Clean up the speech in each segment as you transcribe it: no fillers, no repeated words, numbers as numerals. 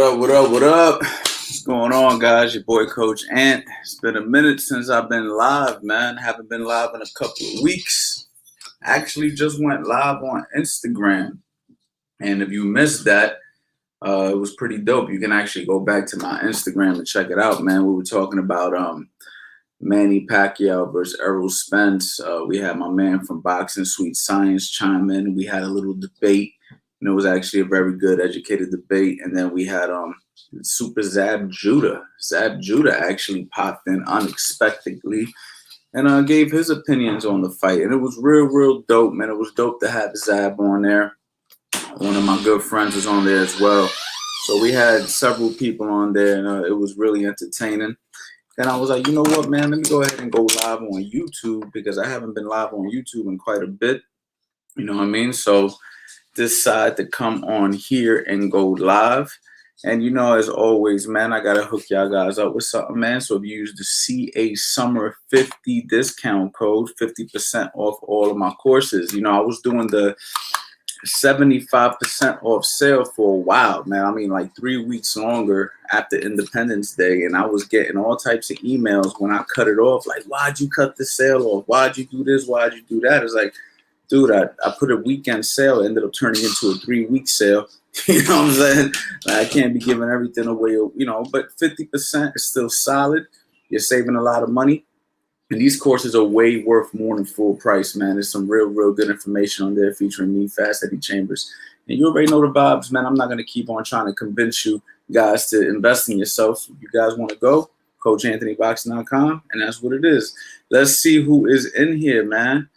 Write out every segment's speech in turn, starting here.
up, what up, what up? What's going on, guys? Your boy, Coach Ant. It's been a minute since I've been live, man. Haven't been live in a couple of weeks. Actually, just went live on Instagram. And if you missed that, it was pretty dope. You can actually go back to my Instagram and check it out, man. We were talking about Manny Pacquiao versus Errol Spence. We had my man from Boxing Sweet Science chime in. We had a little debate. And it was actually a very good, educated debate. And then we had Super Zab Judah. Zab Judah actually popped in unexpectedly and gave his opinions on the fight. And it was real dope, man. It was dope to have Zab on there. One of my good friends was on there as well. So we had several people on there, and it was really entertaining. And I was like, you know what, man, let me go ahead and go live on YouTube because I haven't been live on YouTube in quite a bit. You know what I mean? So decide to come on here and go live. And you know, as always, man, I gotta hook y'all guys up with something, man. So if you use the CA Summer 50 discount code, 50% off all of my courses. You know, I was doing the 75% off sale for a while, man. I mean, like 3 weeks longer after Independence Day, and I was getting all types of emails when I cut it off, like, why'd you cut the sale off? Why'd you do this? Why'd you do that? It's like, dude, I put a weekend sale, ended up turning into a 3-week sale. You know what I'm saying? Like, I can't be giving everything away, you know, but 50% is still solid. You're saving a lot of money. And these courses are way worth more than full price, man. There's some real good information on there featuring me, Fast Eddie Chambers. And you already know the vibes, man. I'm not going to keep on trying to convince you guys to invest in yourself. If you guys want to go, CoachAnthonyBoxing.com, and that's what it is. Let's see who is in here, man.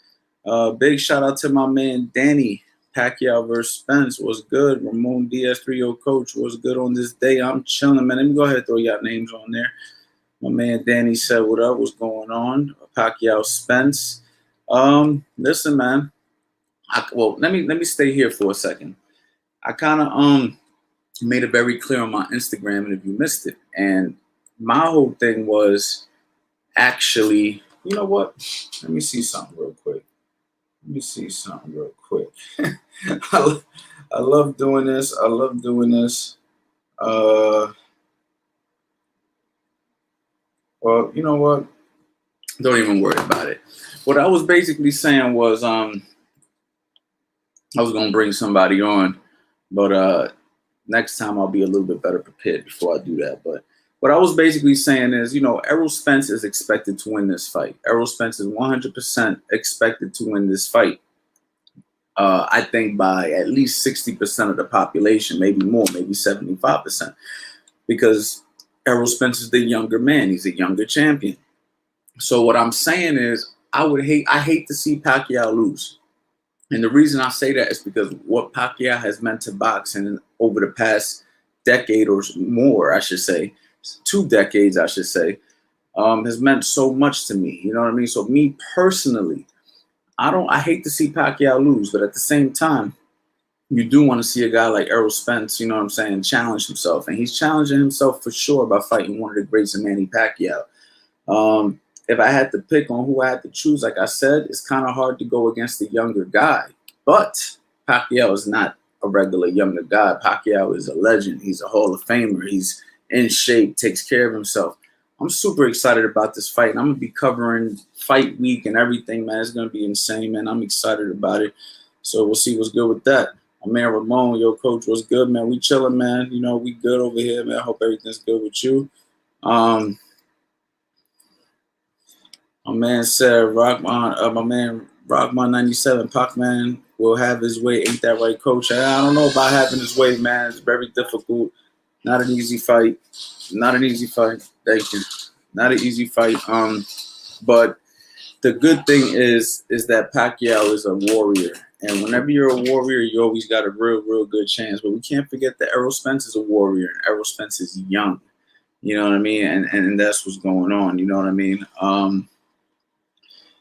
Big shout out to my man Danny. Pacquiao versus Spence was good. Ramon Diaz, 3-0 coach, was good on this day. I'm chilling, man. Let me go ahead and throw y'all names on there. My man Danny said, what up? What's going on? Pacquiao Spence. Listen, man. Let me stay here for a second. I kind of made it very clear on my Instagram, and if you missed it, and my whole thing was actually, you know what? Let me see something real quick. I love doing this. Well, you know what? Don't even worry about it. What I was basically saying was I was going to bring somebody on, but next time I'll be a little bit better prepared before I do that. But what I was basically saying is, you know, Errol Spence is expected to win this fight. Errol Spence is 100% expected to win this fight. I think by at least 60% of the population, maybe more, maybe 75%, because Errol Spence is the younger man. He's a younger champion. So what I'm saying is I hate to see Pacquiao lose. And the reason I say that is because what Pacquiao has meant to boxing over the past decade or more, I should say, 2 decades, I should say, has meant so much to me. You know what I mean? So me personally, I hate to see Pacquiao lose, but at the same time, you do want to see a guy like Errol Spence, you know what I'm saying, challenge himself. And he's challenging himself for sure by fighting one of the greats of Manny Pacquiao. If I had to pick on who I had to choose, like I said, it's kind of hard to go against the younger guy. But Pacquiao is not a regular younger guy. Pacquiao is a legend. He's a Hall of Famer. He's in shape, takes care of himself. I'm super excited about this fight. And I'm going to be covering fight week and everything, man. It's going to be insane, man. I'm excited about it. So we'll see what's good with that. My man Ramon, yo, coach, what's good, man? We chilling, man. You know, we good over here, man. I hope everything's good with you. My man said, my man Rockman 97, Pac-Man will have his way. Ain't that right, coach? I don't know about having his way, man. It's very difficult. Not an easy fight. Thank you. Not an easy fight. But the good thing is that Pacquiao is a warrior. And whenever you're a warrior, you always got a real good chance. But we can't forget that Errol Spence is a warrior. And Errol Spence is young. You know what I mean? And that's what's going on. You know what I mean?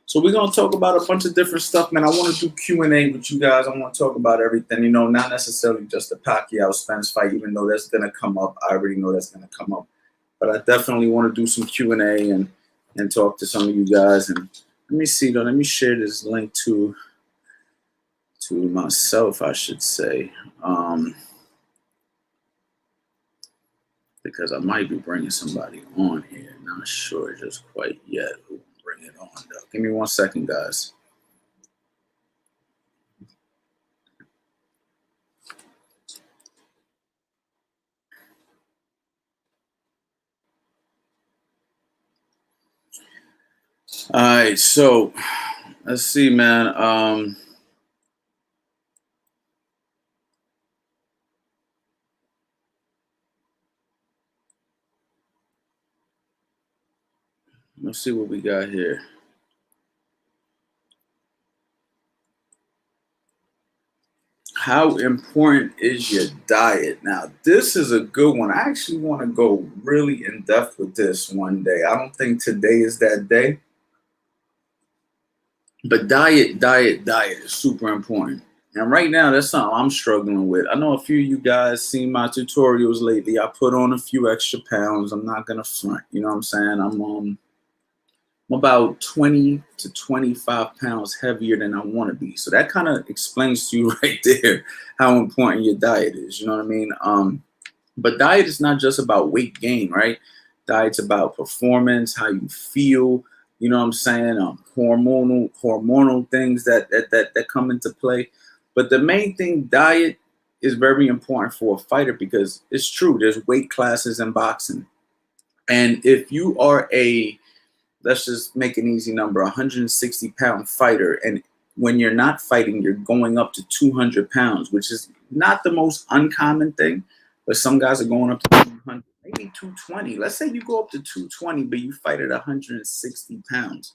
So we're going to talk about a bunch of different stuff, man. I want to do Q&A with you guys. I want to talk about everything, you know, not necessarily just the Pacquiao-Spence fight, even though that's going to come up. I already know that's going to come up. But I definitely want to do some Q&A and talk to some of you guys. And let me see, though. Let me share this link to myself, I should say. because I might be bringing somebody on here. Not sure just quite yet who I'm bringing on, though. Give me 1 second, guys. All right, so let's see, man. Let's see what we got here. How important is your diet? Now, this is a good one. I actually want to go really in depth with this one day. I don't think today is that day, but diet is super important. And right now, that's something I'm struggling with. I know a few of you guys seen my tutorials lately. I put on a few extra pounds. I'm not gonna front. You know what I'm saying? I'm about 20 to 25 pounds heavier than I want to be. So that kind of explains to you right there how important your diet is. You know what I mean? But diet is not just about weight gain, right? Diet's about performance, how you feel. You know what I'm saying? Hormonal things that come into play. But the main thing, diet is very important for a fighter because it's true. There's weight classes in boxing, and if you are a, let's just make an easy number, 160-pound fighter, and when you're not fighting, you're going up to 200 pounds, which is not the most uncommon thing, but some guys are going up to 200, maybe 220. Let's say you go up to 220, but you fight at 160 pounds.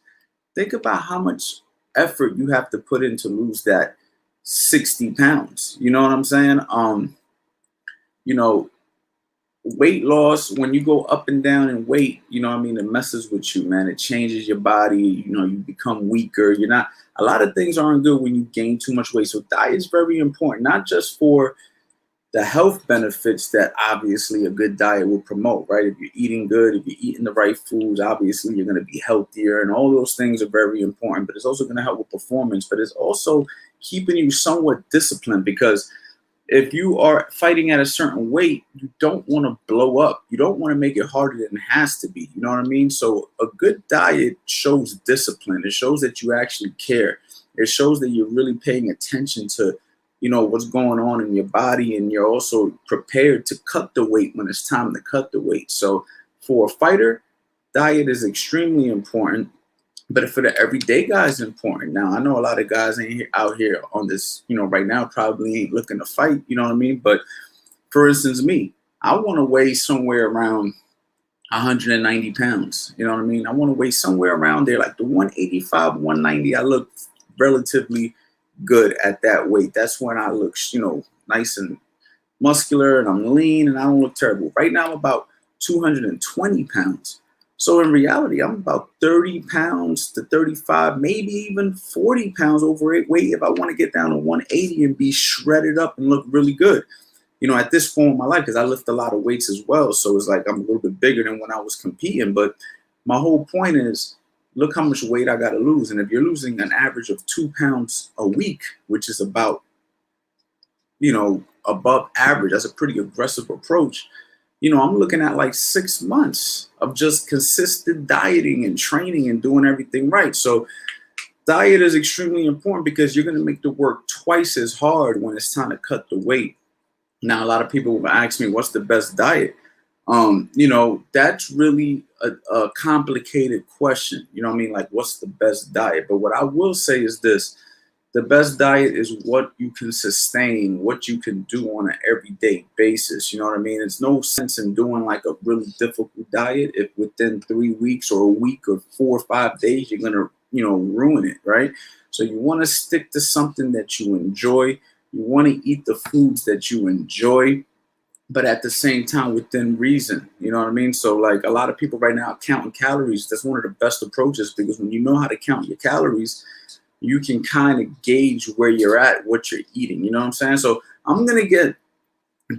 Think about how much effort you have to put in to lose that 60 pounds. You know what I'm saying? You know, weight loss, when you go up and down in weight, you know what I mean, it messes with you, man. It changes your body. You know, you become weaker. You're not, a lot of things aren't good when you gain too much weight. So diet is very important, not just for the health benefits that obviously a good diet will promote, right? If you're eating good, if you're eating the right foods, obviously you're going to be healthier, and all those things are very important. But it's also going to help with performance, but it's also keeping you somewhat disciplined, because if you are fighting at a certain weight, you don't want to blow up. You don't want to make it harder than it has to be. You know what I mean? So a good diet shows discipline. It shows that you actually care. It shows that you're really paying attention to, you know, what's going on in your body, and you're also prepared to cut the weight when it's time to cut the weight. So for a fighter, diet is extremely important. But for the everyday guy, it's important. Now, I know a lot of guys out here on this, you know, right now probably ain't looking to fight, you know what I mean? But for instance, me, I want to weigh somewhere around 190 pounds. You know what I mean? I want to weigh somewhere around there, like the 185, 190. I look relatively good at that weight. That's when I look, you know, nice and muscular, and I'm lean, and I don't look terrible. Right now, I'm about 220 pounds. So in reality, I'm about 30 pounds to 35, maybe even 40 pounds overweight if I want to get down to 180 and be shredded up and look really good. You know, at this point in my life, because I lift a lot of weights as well. So it's like I'm a little bit bigger than when I was competing. But my whole point is, look how much weight I got to lose. And if you're losing an average of 2 pounds a week, which is about, you know, above average, that's a pretty aggressive approach. You know, I'm looking at like 6 months of just consistent dieting and training and doing everything right. So diet is extremely important, because you're going to make the work twice as hard when it's time to cut the weight. Now, a lot of people will ask me, what's the best diet? You know, that's really a complicated question. You know what I mean? Like, what's the best diet? But what I will say is this: the best diet is what you can sustain, what you can do on an everyday basis. You know what I mean? It's no sense in doing like a really difficult diet if within 3 weeks or a week or 4 or 5 days, you're going to, you know, ruin it, right? So you want to stick to something that you enjoy. You want to eat the foods that you enjoy, but at the same time within reason. You know what I mean? So like a lot of people right now counting calories, that's one of the best approaches, because when you know how to count your calories, you can kind of gauge where you're at, what you're eating. You know what I'm saying? So I'm going to get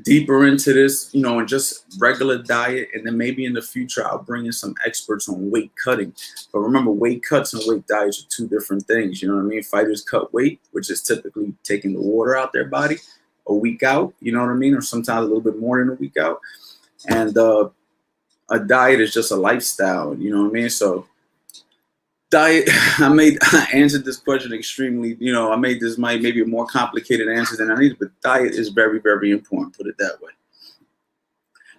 deeper into this, you know, and just regular diet. And then maybe in the future, I'll bring in some experts on weight cutting. But remember, weight cuts and weight diets are two different things. You know what I mean? Fighters cut weight, which is typically taking the water out their body a week out, you know what I mean? Or sometimes a little bit more than a week out. And a diet is just a lifestyle, you know what I mean? So diet, I answered this question extremely, I made this maybe a more complicated answer than I needed, but diet is very, very important, put it that way.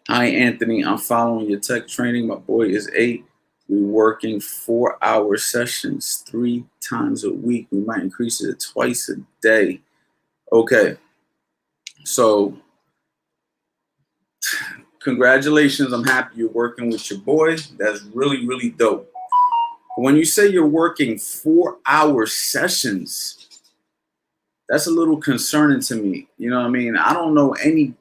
Hi, Anthony. I'm following your tech training. My boy is 8. We're working 4-hour sessions 3 times a week. We might increase it to twice a day. Okay. So, congratulations. I'm happy you're working with your boy. That's really, really dope. When you say you're working 4-hour sessions, that's a little concerning to me. You know what I mean? I don't know anybody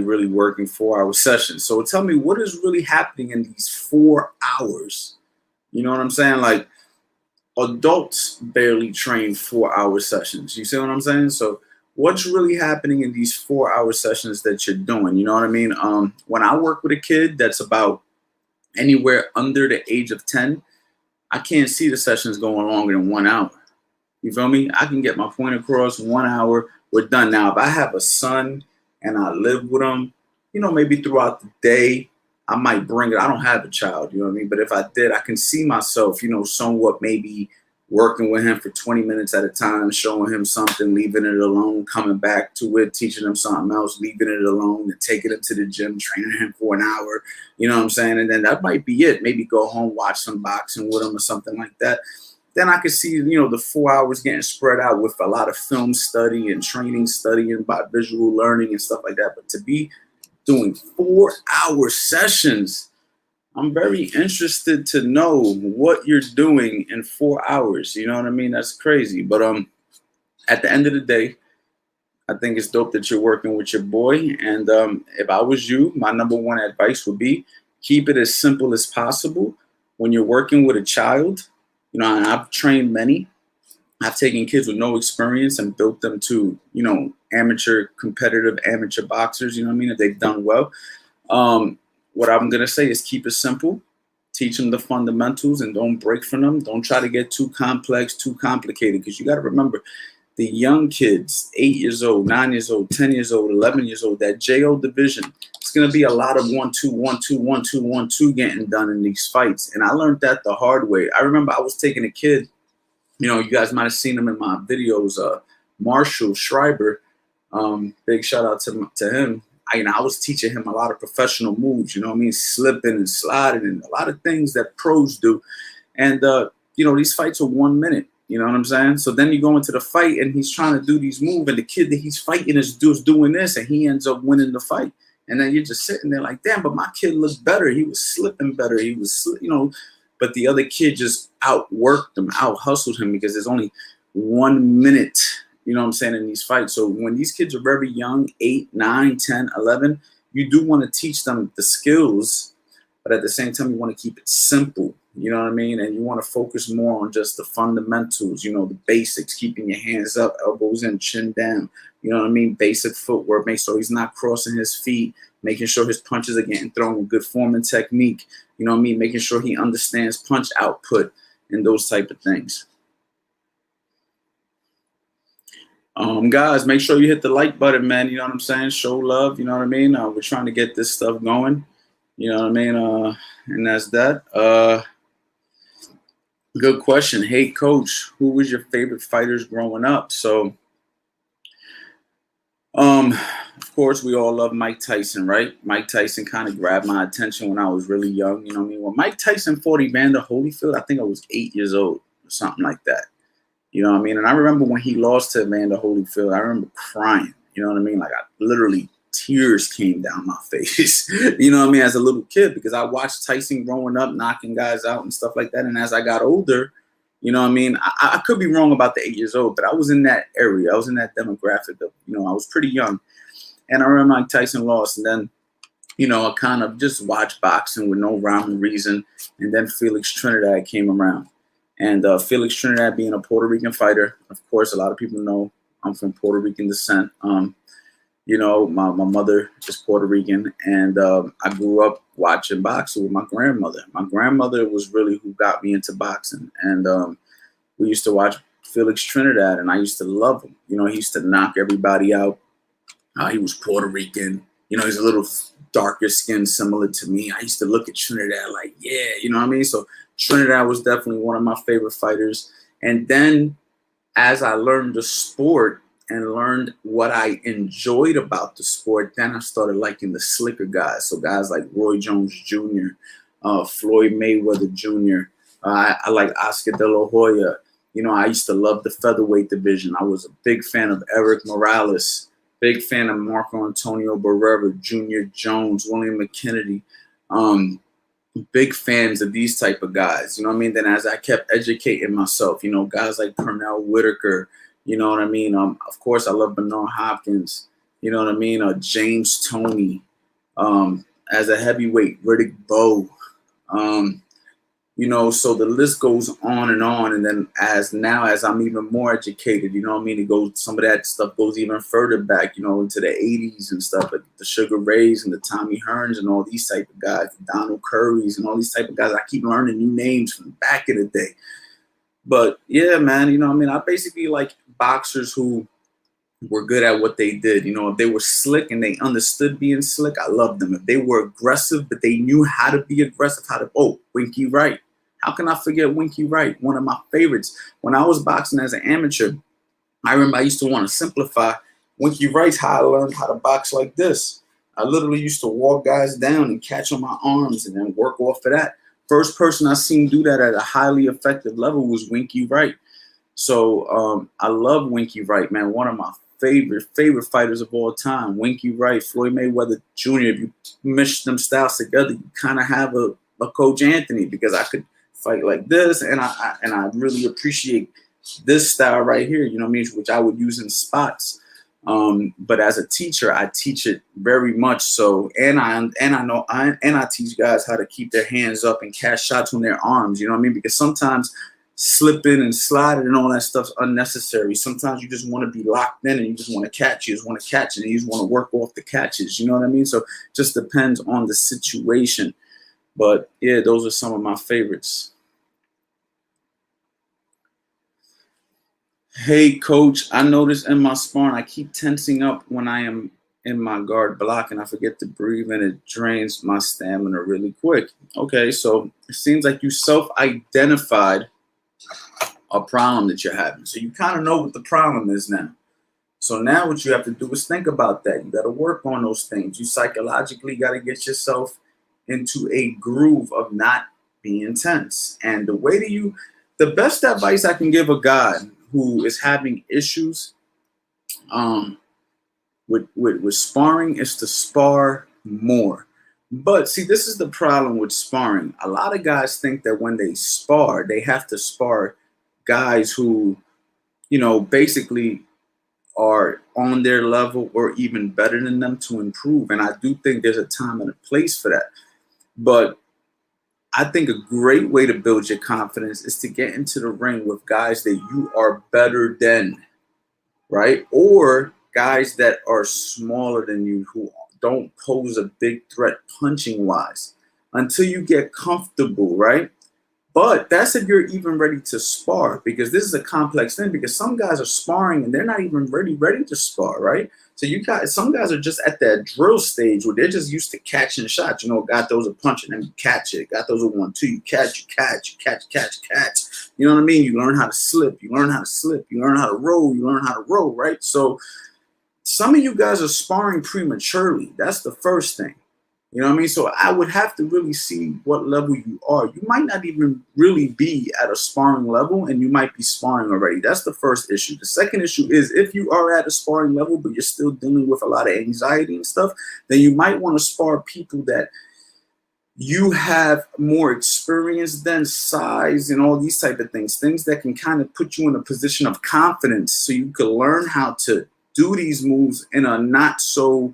really working 4-hour sessions. So tell me, what is really happening in these 4 hours? You know what I'm saying? Like, adults barely train 4-hour sessions. You see what I'm saying? So what's really happening in these 4-hour sessions that you're doing? You know what I mean? When I work with a kid that's about anywhere under the age of 10, I can't see the sessions going longer than 1 hour. You feel me? I can get my point across 1 hour. We're done. Now, if I have a son and I live with him, maybe throughout the day, I might bring it. I don't have a child, you know what I mean? But if I did, I can see myself, somewhat maybe working with him for 20 minutes at a time, showing him something, leaving it alone, coming back to it, teaching him something else, leaving it alone, and taking him to the gym, training him for an hour, you know what I'm saying? And then that might be it. Maybe go home, watch some boxing with him or something like that. Then I could see, the 4 hours getting spread out with a lot of film study and training study and by visual learning and stuff like that. But to be doing 4-hour sessions, I'm very interested to know what you're doing in 4 hours. You know what I mean? That's crazy. But at the end of the day, I think it's dope that you're working with your boy. And if I was you, my number one advice would be keep it as simple as possible. When you're working with a child, and I've trained many. I've taken kids with no experience and built them to, competitive amateur boxers, you know what I mean, if they've done well. What I'm going to say is keep it simple, teach them the fundamentals and don't break from them. Don't try to get too complex, too complicated, because you got to remember the young kids, 8 years old, 9 years old, 10 years old, 11 years old, that JO division, it's going to be a lot of 1-2, 1-2, 1-2, 1-2 getting done in these fights. And I learned that the hard way. I remember I was taking a kid, you guys might have seen him in my videos, Marshall Schreiber. Big shout out to him. I was teaching him a lot of professional moves, you know what I mean? Slipping and sliding and a lot of things that pros do. And, these fights are 1 minute, you know what I'm saying? So then you go into the fight and he's trying to do these moves and the kid that he's fighting is doing this and he ends up winning the fight. And then you're just sitting there like, damn, but my kid looked better. He was slipping better. He was, but the other kid just outworked him, out-hustled him because there's only 1 minute, you know what I'm saying, in these fights. So when these kids are very young, 8, 9, 10, 11, you do want to teach them the skills, but at the same time, you want to keep it simple, you know what I mean? And you want to focus more on just the fundamentals, the basics, keeping your hands up, elbows in, chin down, you know what I mean? Basic footwork, make sure he's not crossing his feet, making sure his punches are getting thrown with good form and technique, you know what I mean? Making sure he understands punch output and those type of things. Guys, make sure you hit the like button, man. You know what I'm saying? Show love. You know what I mean? We're trying to get this stuff going. You know what I mean? And that's that. Good question. Hey, coach, who was your favorite fighters growing up? So, of course, we all love Mike Tyson, right? Mike Tyson kind of grabbed my attention when I was really young. You know what I mean? When Mike Tyson fought Evander Holyfield, I think I was 8 years old or something like that. You know what I mean? And I remember when he lost to Evander Holyfield, I remember crying. You know what I mean? Like, I literally, tears came down my face, you know what I mean, as a little kid, because I watched Tyson growing up, knocking guys out and stuff like that. And as I got older, you know what I mean, I could be wrong about the 8 years old, but I was in that area. I was in that demographic of, I was pretty young. And I remember Mike Tyson lost. And then, I kind of just watched boxing with no rhyme or reason. And then Felix Trinidad came around. And Felix Trinidad being a Puerto Rican fighter, of course, a lot of people know I'm from Puerto Rican descent. My mother is Puerto Rican, and I grew up watching boxing with my grandmother. My grandmother was really who got me into boxing. And we used to watch Felix Trinidad, and I used to love him. He used to knock everybody out. He was Puerto Rican. He's a little darker skin similar to me. I used to look at Trinidad like, yeah, you know what I mean? So Trinidad was definitely one of my favorite fighters. And then as I learned the sport and learned what I enjoyed about the sport, then I started liking the slicker guys. So guys like Roy Jones Jr., Floyd Mayweather Jr., I like Oscar De La Hoya. You know, I used to love the featherweight division. I was a big fan of Eric Morales, big fan of Marco Antonio Barrera, Junior Jones, William McKennedy. Big fans of these type of guys, you know what I mean? Then as I kept educating myself, you know, guys like Pernell Whitaker, you know what I mean? Of course, I love Bernard Hopkins, you know what I mean? James Toney, as a heavyweight, Riddick Bowe, you know, so the list goes on. And then as I'm even more educated, you know what I mean? It goes, some of that stuff goes even further back, you know, into the 80s and stuff, like the Sugar Rays and the Tommy Hearns and all these type of guys, the Donald Currys and all these type of guys. I keep learning new names from back in the day. But yeah, man, you know what I mean? I basically like boxers who were good at what they did. You know, if they were slick and they understood being slick, I loved them. If they were aggressive, but they knew how to be aggressive, Winky Wright. How can I forget Winky Wright? One of my favorites. When I was boxing as an amateur, I remember I used to want to simplify. Winky Wright's how I learned how to box like this. I literally used to walk guys down and catch on my arms and then work off of that. First person I seen do that at a highly effective level was Winky Wright. So I love Winky Wright, man. One of my favorite fighters of all time. Winky Wright, Floyd Mayweather Jr. If you mesh them styles together, you kind of have a Coach Anthony, because I could fight like this, and I really appreciate this style right here, you know what I mean, which I would use in spots. But as a teacher, I teach it very much so, and I teach guys how to keep their hands up and catch shots on their arms, you know what I mean, because sometimes slipping and sliding and all that stuff's unnecessary. Sometimes you just want to be locked in and you just want to catch. You just want to catch it and you just want to work off the catches, you know what I mean? So it just depends on the situation. But yeah, those are some of my favorites. Hey, coach, I notice in my sparring, I keep tensing up when I am in my guard block and I forget to breathe and it drains my stamina really quick. Okay, so it seems like you self-identified a problem that you're having. So you kind of know what the problem is now. So now what you have to do is think about that. You got to work on those things. You psychologically got to get yourself into a groove of not being tense. And the best advice I can give a guy who is having issues with sparring is to spar more. But see, this is the problem with sparring. A lot of guys think that when they spar, they have to spar guys who, you know, basically are on their level or even better than them to improve. And I do think there's a time and a place for that. But I think a great way to build your confidence is to get into the ring with guys that you are better than, right? Or guys that are smaller than you who don't pose a big threat punching wise until you get comfortable, right? But that's if you're even ready to spar, because this is a complex thing, because some guys are sparring and they're not even ready to spar, right? So some guys are just at that drill stage where they're just used to catching shots. You know, guy throws a punch and then you catch it. Guy throws a 1-2, you catch. You know what I mean? You learn how to slip. You learn how to roll, right? So some of you guys are sparring prematurely. That's the first thing. You know what I mean? So I would have to really see what level you are. You might not even really be at a sparring level, and you might be sparring already. That's the first issue. The second issue is if you are at a sparring level, but you're still dealing with a lot of anxiety and stuff, then you might want to spar people that you have more experience than, size and all these type of things that can kind of put you in a position of confidence so you can learn how to do these moves in a not so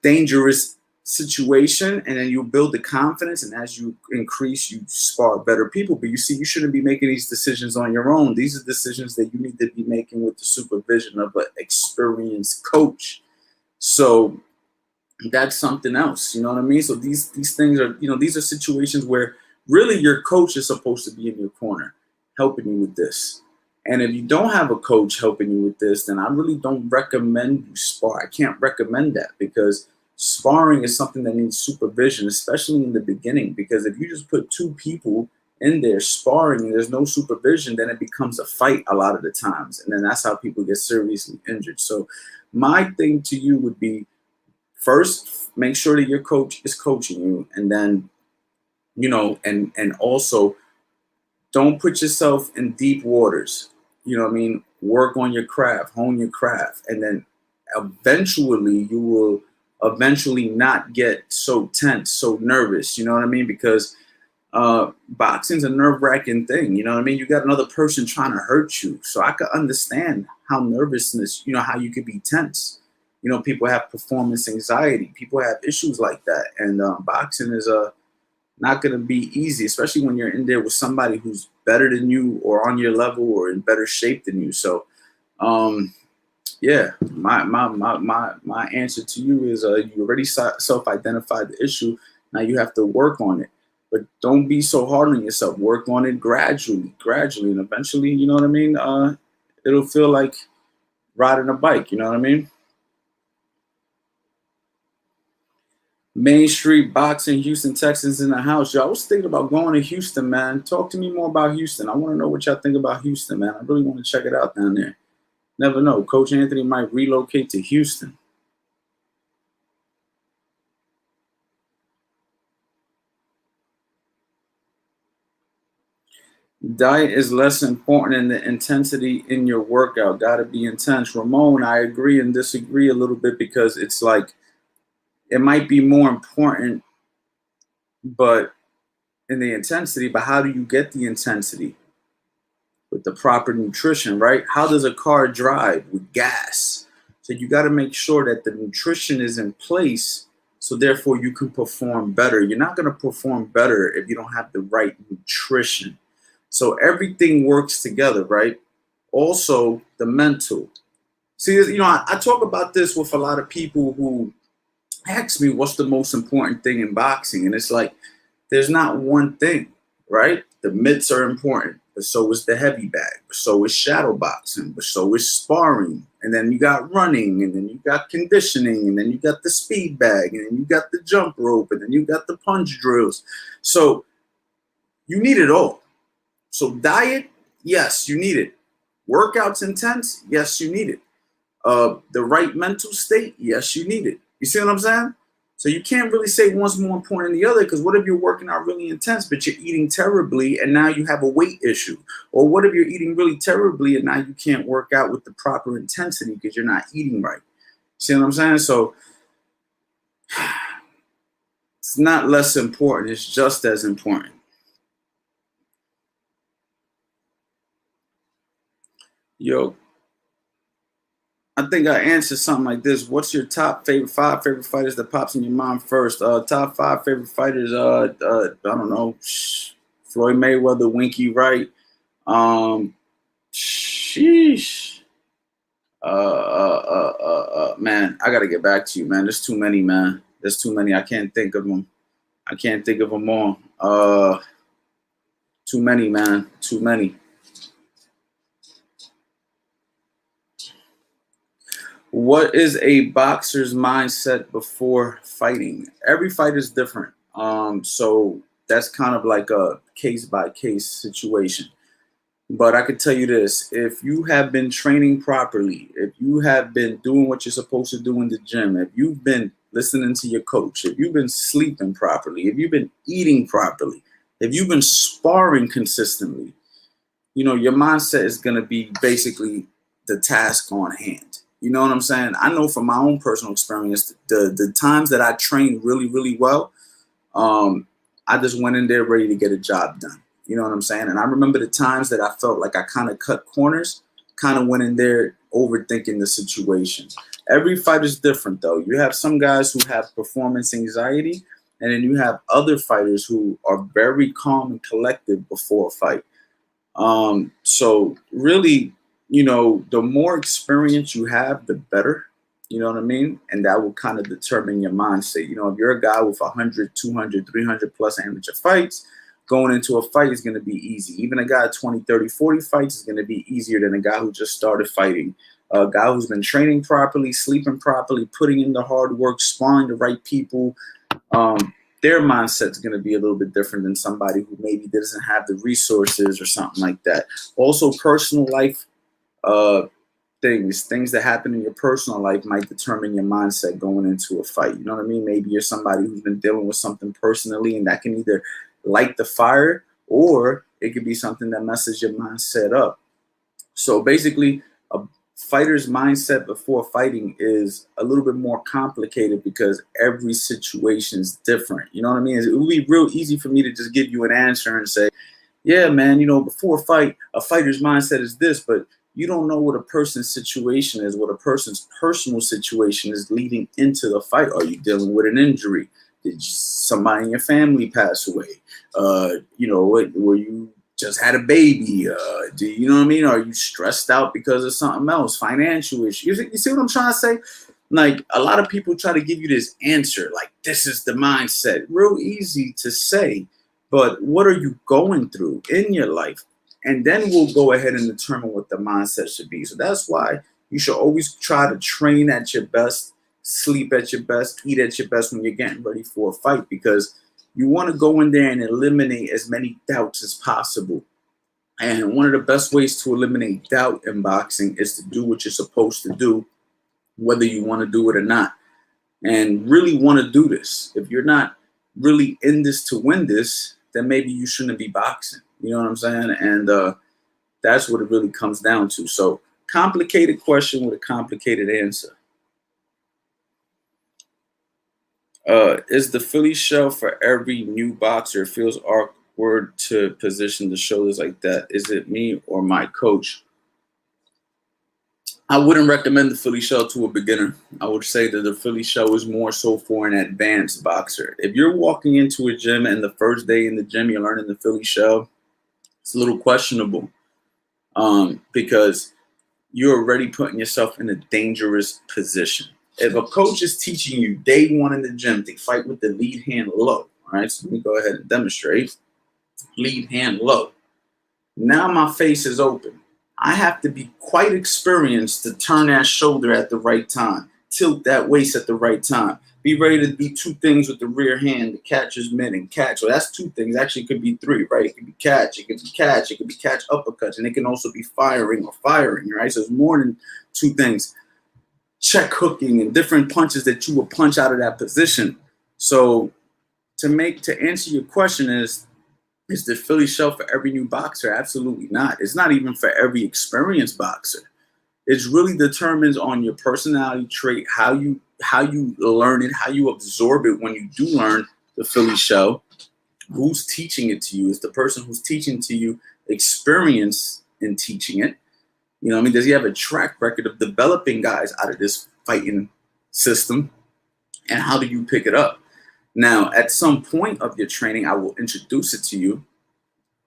dangerous situation, and then you build the confidence, and as you increase, you spar better people. But you see, you shouldn't be making these decisions on your own. These are decisions that you need to be making with the supervision of an experienced coach. So that's something else, you know what I mean? So these things are, you know, these are situations where really your coach is supposed to be in your corner helping you with this. And if you don't have a coach helping you with this, then I really don't recommend you spar. I can't recommend that, because Sparring is something that needs supervision, especially in the beginning, because if you just put two people in there sparring and there's no supervision, then it becomes a fight a lot of the times. And then that's how people get seriously injured. So my thing to you would be, first, make sure that your coach is coaching you, and then, and also don't put yourself in deep waters. You know what I mean? Work on your craft, hone your craft, and then eventually you will eventually not get so tense, so nervous. You know what I mean? Because boxing's a nerve-wracking thing. You know what I mean? You got another person trying to hurt you. So I could understand how nervousness, how you could be tense. People have performance anxiety. People have issues like that. And boxing is not going to be easy, especially when you're in there with somebody who's better than you or on your level or in better shape than you. So, yeah, my answer to you is you already self-identified the issue. Now you have to work on it. But don't be so hard on yourself. Work on it gradually, and eventually, you know what I mean? It'll feel like riding a bike, you know what I mean? Main Street Boxing, Houston, Texas in the house. Yo, I was thinking about going to Houston, man. Talk to me more about Houston. I want to know what y'all think about Houston, man. I really want to check it out down there. Never know. Coach Anthony might relocate to Houston. Diet is less important than the intensity in your workout. Got to be intense. Ramon, I agree and disagree a little bit, because it's like it might be more important, but in the intensity, but how do you get the intensity? With the proper nutrition, right? How does a car drive? With gas. So you got to make sure that the nutrition is in place, so therefore you can perform better. You're not going to perform better if you don't have the right nutrition. So everything works together, right? Also, the mental. See, I talk about this with a lot of people who ask me what's the most important thing in boxing. And it's like, there's not one thing, right? The mitts are important, but so is the heavy bag, but so is shadow boxing, but so is sparring. And then you got running, and then you got conditioning, and then you got the speed bag, and then you got the jump rope, and then you got the punch drills. So you need it all. So diet, yes, you need it. Workouts intense, yes, you need it. The right mental state, yes, you need it. You see what I'm saying? So you can't really say one's more important than the other, because what if you're working out really intense, but you're eating terribly and now you have a weight issue? Or what if you're eating really terribly and now you can't work out with the proper intensity because you're not eating right? See what I'm saying? So it's not less important. It's just as important. Yo, I think I answered something like this. What's your top five favorite fighters that pops in your mind first? Top five favorite fighters. I don't know. Floyd Mayweather, Winky Wright. Sheesh. Man, I gotta get back to you, man. There's too many, man. There's too many. I can't think of them. I can't think of them all. Too many, man. Too many. What is a boxer's mindset before fighting? Every fight is different. So that's kind of like a case by case situation. But I can tell you this: if you have been training properly, if you have been doing what you're supposed to do in the gym, if you've been listening to your coach, if you've been sleeping properly, if you've been eating properly, if you've been sparring consistently, your mindset is going to be basically the task on hand. You know what I'm saying? I know from my own personal experience, the times that I trained really, really well, I just went in there ready to get a job done. You know what I'm saying? And I remember the times that I felt like I kind of cut corners, kind of went in there overthinking the situation. Every fight is different, though. You have some guys who have performance anxiety, and then you have other fighters who are very calm and collected before a fight. So really, the more experience you have, the better. You know what I mean? And that will kind of determine your mindset. If you're a guy with 100, 200, 300 plus amateur fights, going into a fight is going to be easy. Even a guy at 20, 30, 40 fights is going to be easier than a guy who just started fighting a guy who's been training properly, sleeping properly, putting in the hard work, sparring the right people, their mindset's going to be a little bit different than somebody who maybe doesn't have the resources or something like that. Also, personal life things that happen in your personal life might determine your mindset going into a fight. You know what I mean? Maybe you're somebody who's been dealing with something personally, and that can either light the fire or it could be something that messes your mindset up. So basically, a fighter's mindset before fighting is a little bit more complicated because every situation is different. You know what I mean? It would be real easy for me to just give you an answer and say, yeah, man, before a fight, a fighter's mindset is this, but you don't know what a person's situation is, what a person's personal situation is leading into the fight. Are you dealing with an injury? Did somebody in your family pass away? Were you just had a baby? Do you know what I mean? Are you stressed out because of something else? Financial issues? You see what I'm trying to say? Like, a lot of people try to give you this answer, like, this is the mindset. Real easy to say, but what are you going through in your life? And then we'll go ahead and determine what the mindset should be. So that's why you should always try to train at your best, sleep at your best, eat at your best when you're getting ready for a fight, because you want to go in there and eliminate as many doubts as possible. And one of the best ways to eliminate doubt in boxing is to do what you're supposed to do, whether you want to do it or not, and really want to do this. If you're not really in this to win this, then maybe you shouldn't be boxing. You know what I'm saying? And that's what it really comes down to. So, complicated question with a complicated answer. Is the Philly shell for every new boxer? It feels awkward to position the shoulders like that. Is it me or my coach? I wouldn't recommend the Philly shell to a beginner. I would say that the Philly shell is more so for an advanced boxer. If you're walking into a gym and the first day in the gym you're learning the Philly shell, it's a little questionable because you're already putting yourself in a dangerous position. If a coach is teaching you day one in the gym to fight with the lead hand low, all right, so let me go ahead and demonstrate. Lead hand low. Now my face is open. I have to be quite experienced to turn that shoulder at the right time, tilt that waist at the right time, be ready to do two things with the rear hand, the catcher's mitt and catch. So that's two things. Actually, it could be three, right? It could be catch, it could be catch, it could be catch uppercuts, and it can also be firing or firing, right? So it's more than two things. Check hooking and different punches that you will punch out of that position. So to answer your question is the Philly shell for every new boxer? Absolutely not. It's not even for every experienced boxer. It really determines on your personality trait, how you learn it, how you absorb it when you do learn the Philly shell. Who's teaching it to you? Is the person who's teaching to you experience in teaching it? You know what I mean? Does he have a track record of developing guys out of this fighting system? And how do you pick it up? Now, at some point of your training, I will introduce it to you,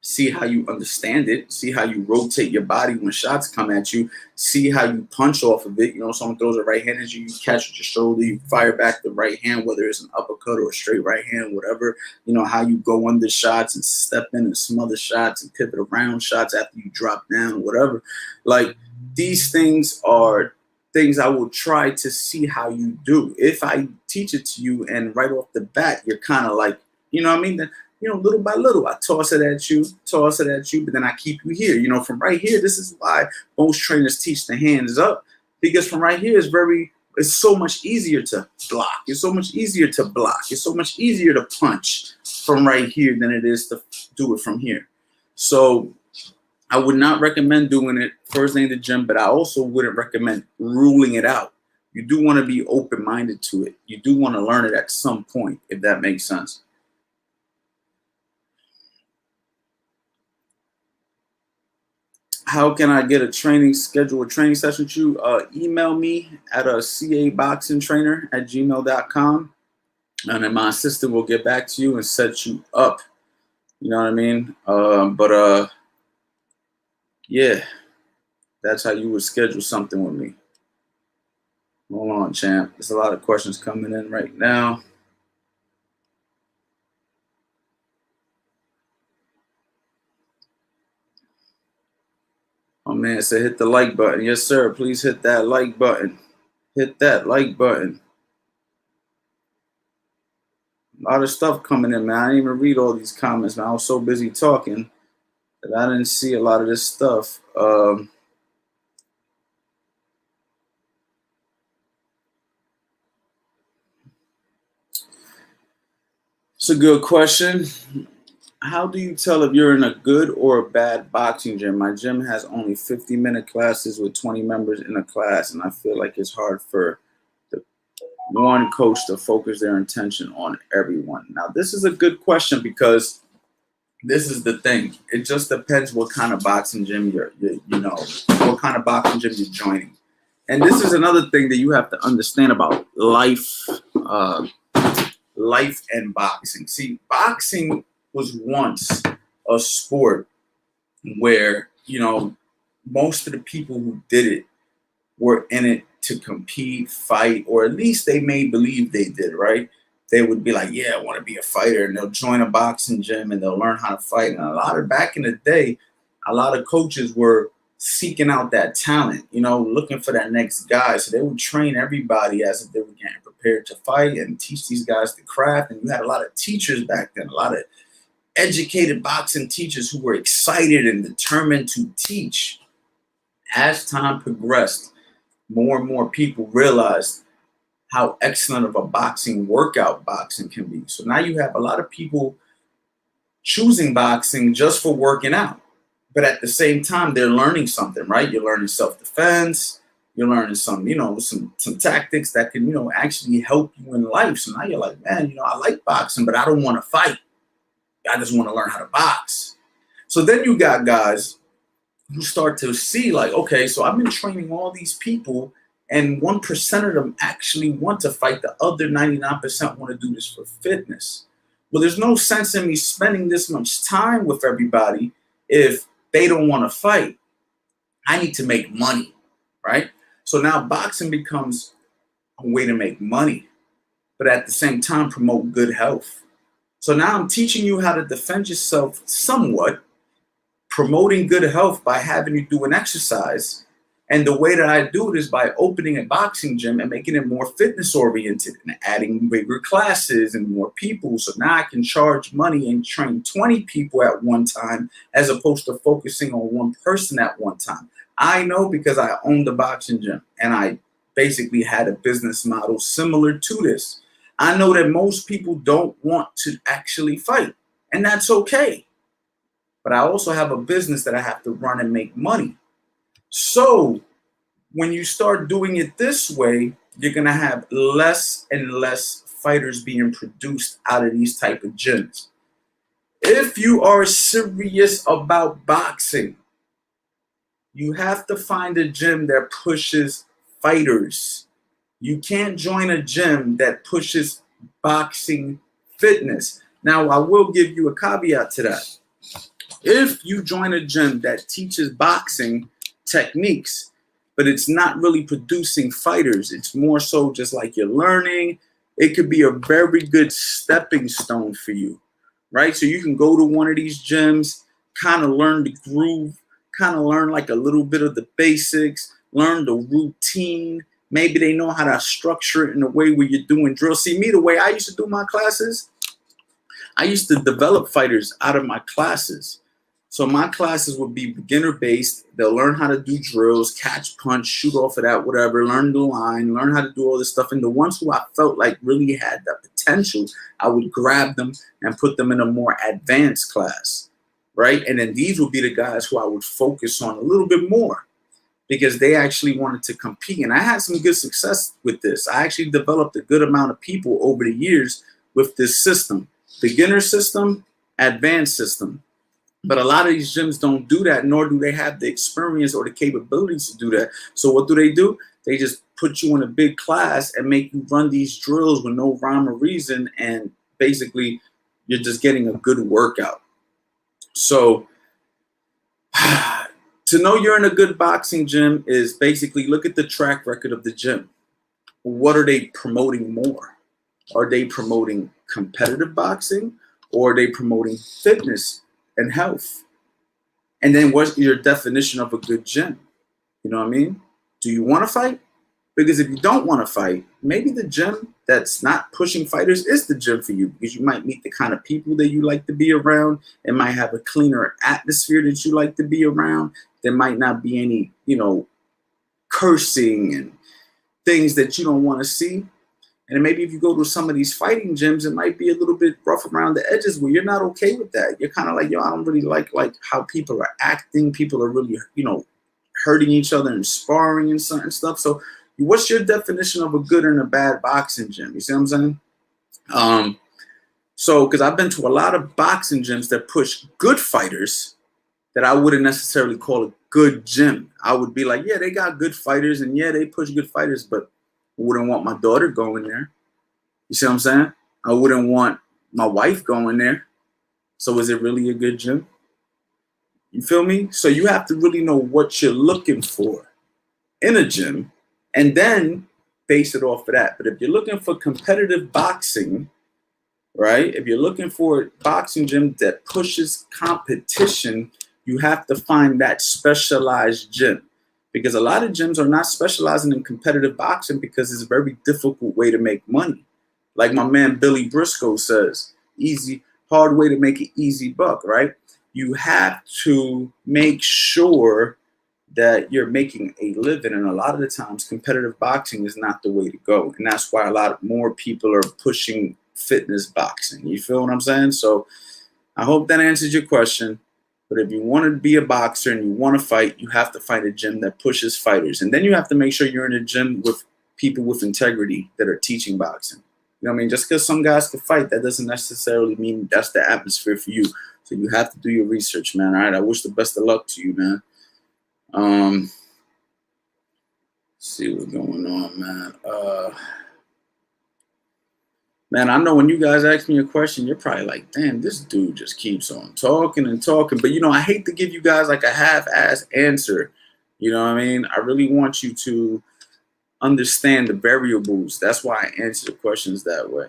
see how you understand it, see how you rotate your body when shots come at you, see how you punch off of it. Someone throws a right hand at you, you catch with your shoulder, you fire back the right hand, whether it's an uppercut or a straight right hand, whatever. How you go under shots and step in and smother shots and pivot around shots after you drop down, whatever. Like, these things are things I will try to see how you do. If I teach it to you and right off the bat, you're kind of like, you know what I mean? Then, little by little, I toss it at you, but then I keep you here. From right here, this is why most trainers teach the hands up, because from right here it's so much easier to block. It's so much easier to block. It's so much easier to punch from right here than it is to do it from here. So I would not recommend doing it first day in the gym, but I also wouldn't recommend ruling it out. You do want to be open-minded to it. You do want to learn it at some point, if that makes sense. How can I get a training session with you? Email me at caboxingtrainer@gmail.com, and then my assistant will get back to you and set you up. You know what I mean? Yeah, that's how you would schedule something with me. Hold on, champ. There's a lot of questions coming in right now. man said hit the like button. Yes, sir. Please hit that like button. Hit that like button. A lot of stuff coming in, man. I didn't even read all these comments, man. I was so busy talking that I didn't see a lot of this stuff. It's a good question. How do you tell if you're in a good or a bad boxing gym? My gym has only 50-minute classes with 20 members in a class, and I feel like it's hard for the one coach to focus their attention on everyone. Now, this is a good question because this is the thing. It just depends what kind of boxing gym what kind of boxing gym you're joining. And this is another thing that you have to understand about life and boxing. See, boxing was once a sport where, most of the people who did it were in it to compete, fight, or at least they may believe they did, right? They would be like, yeah, I want to be a fighter. And they'll join a boxing gym and they'll learn how to fight. And back in the day, a lot of coaches were seeking out that talent, looking for that next guy. So they would train everybody as if they were getting prepared to fight and teach these guys the craft. And you had a lot of teachers back then, a lot of educated boxing teachers who were excited and determined to teach. As time progressed, more and more people realized how excellent of a boxing workout boxing can be. So now you have a lot of people choosing boxing just for working out. But at the same time, they're learning something, right? You're learning self-defense. You're learning some tactics that can, actually help you in life. So now you're like, man, I like boxing, but I don't want to fight. I just want to learn how to box. So then you got guys who start to see like, okay, so I've been training all these people and 1% of them actually want to fight. The other 99% want to do this for fitness. Well, there's no sense in me spending this much time with everybody if they don't want to fight. I need to make money, right? So now boxing becomes a way to make money, but at the same time promote good health. So now I'm teaching you how to defend yourself somewhat, promoting good health by having you do an exercise. And the way that I do it is by opening a boxing gym and making it more fitness oriented and adding bigger classes and more people. So now I can charge money and train 20 people at one time as opposed to focusing on one person at one time. I know because I owned the boxing gym and I basically had a business model similar to this. I know that most people don't want to actually fight, and that's okay. But I also have a business that I have to run and make money. So when you start doing it this way, you're going to have less and less fighters being produced out of these type of gyms. If you are serious about boxing, you have to find a gym that pushes fighters. You can't join a gym that pushes boxing fitness. Now, I will give you a caveat to that. If you join a gym that teaches boxing techniques, but it's not really producing fighters, it's more so just like you're learning, it could be a very good stepping stone for you, right? So you can go to one of these gyms, kind of learn the groove, kind of learn like a little bit of the basics, learn the routine. Maybe they know how to structure it in a way where you're doing drills. See, me, the way I used to do my classes, I used to develop fighters out of my classes. So my classes would be beginner-based. They'll learn how to do drills, catch, punch, shoot off of that, whatever, learn the line, learn how to do all this stuff. And the ones who I felt like really had that potential, I would grab them and put them in a more advanced class, right? And then these would be the guys who I would focus on a little bit more, because they actually wanted to compete. And I had some good success with this. I actually developed a good amount of people over the years with this system. Beginner system, advanced system. But a lot of these gyms don't do that, nor do they have the experience or the capabilities to do that. So what do? They just put you in a big class and make you run these drills with no rhyme or reason. And basically, you're just getting a good workout. So to know you're in a good boxing gym is basically look at the track record of the gym. What are they promoting more? Are they promoting competitive boxing, or are they promoting fitness and health? And then what's your definition of a good gym? You know what I mean? Do you want to fight? Because if you don't want to fight, maybe the gym that's not pushing fighters is the gym for you, because you might meet the kind of people that you like to be around. It might have a cleaner atmosphere that you like to be around. There might not be any, cursing and things that you don't want to see. And maybe if you go to some of these fighting gyms, it might be a little bit rough around the edges where you're not okay with that. You're kind of like, I don't really like how people are acting. People are really, hurting each other and sparring and certain stuff. So what's your definition of a good and a bad boxing gym? You see what I'm saying? So because I've been to a lot of boxing gyms that push good fighters that I wouldn't necessarily call a good gym. I would be like, yeah, they got good fighters, and yeah, they push good fighters, but I wouldn't want my daughter going there. You see what I'm saying? I wouldn't want my wife going there. So is it really a good gym? You feel me? So you have to really know what you're looking for in a gym and then base it off of that. But if you're looking for competitive boxing, right? If you're looking for a boxing gym that pushes competition, you have to find that specialized gym. Because a lot of gyms are not specializing in competitive boxing because it's a very difficult way to make money. Like my man Billy Briscoe says, hard way to make an easy buck, right? You have to make sure that you're making a living. And a lot of the times competitive boxing is not the way to go. And that's why a lot more people are pushing fitness boxing. You feel what I'm saying? So I hope that answers your question. But if you want to be a boxer and you want to fight, you have to find a gym that pushes fighters. And then you have to make sure you're in a gym with people with integrity that are teaching boxing. You know what I mean? Just because some guys can fight, that doesn't necessarily mean that's the atmosphere for you. So you have to do your research, man. All right. I wish the best of luck to you, man. See what's going on, man. Man, I know when you guys ask me a question, you're probably like, damn, this dude just keeps on talking and talking. But, I hate to give you guys like a half-ass answer. You know what I mean? I really want you to understand the variables. That's why I answer the questions that way.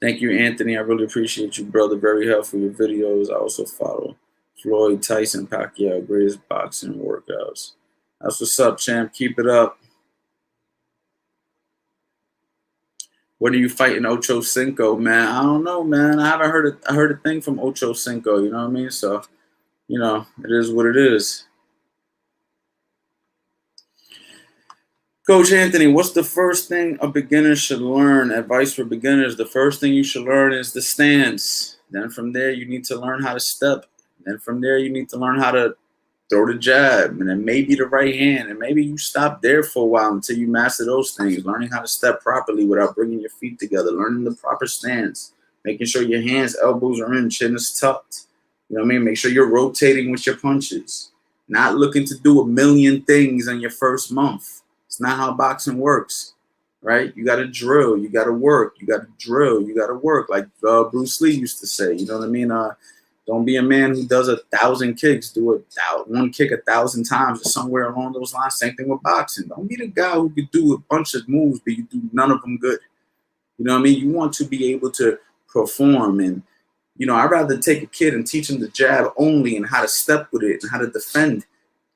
Thank you, Anthony. I really appreciate you, brother. Very helpful, your videos. I also follow Floyd, Tyson, Pacquiao, greatest boxing workouts. That's what's up, champ. Keep it up. What are you fighting, Ocho Cinco, man? I don't know, man. I haven't heard a thing from Ocho Cinco, you know what I mean? So, it is what it is. Coach Anthony, what's the first thing a beginner should learn? Advice for beginners. The first thing you should learn is the stance. Then from there, you need to learn how to step. Then from there, you need to learn how to throw the jab, and then maybe the right hand. And maybe you stop there for a while until you master those things. Learning how to step properly without bringing your feet together. Learning the proper stance. Making sure your hands, elbows are in, chin is tucked. You know what I mean? Make sure you're rotating with your punches. Not looking to do a million things in your first month. It's not how boxing works, right? You got to drill. You got to work. You got to drill. You got to work, like Bruce Lee used to say. You know what I mean? Don't be a man who does 1,000 kicks. Do one kick 1,000 times or somewhere along those lines. Same thing with boxing. Don't be the guy who could do a bunch of moves, but you do none of them good. You know what I mean? You want to be able to perform. And, I'd rather take a kid and teach him the jab only and how to step with it and how to defend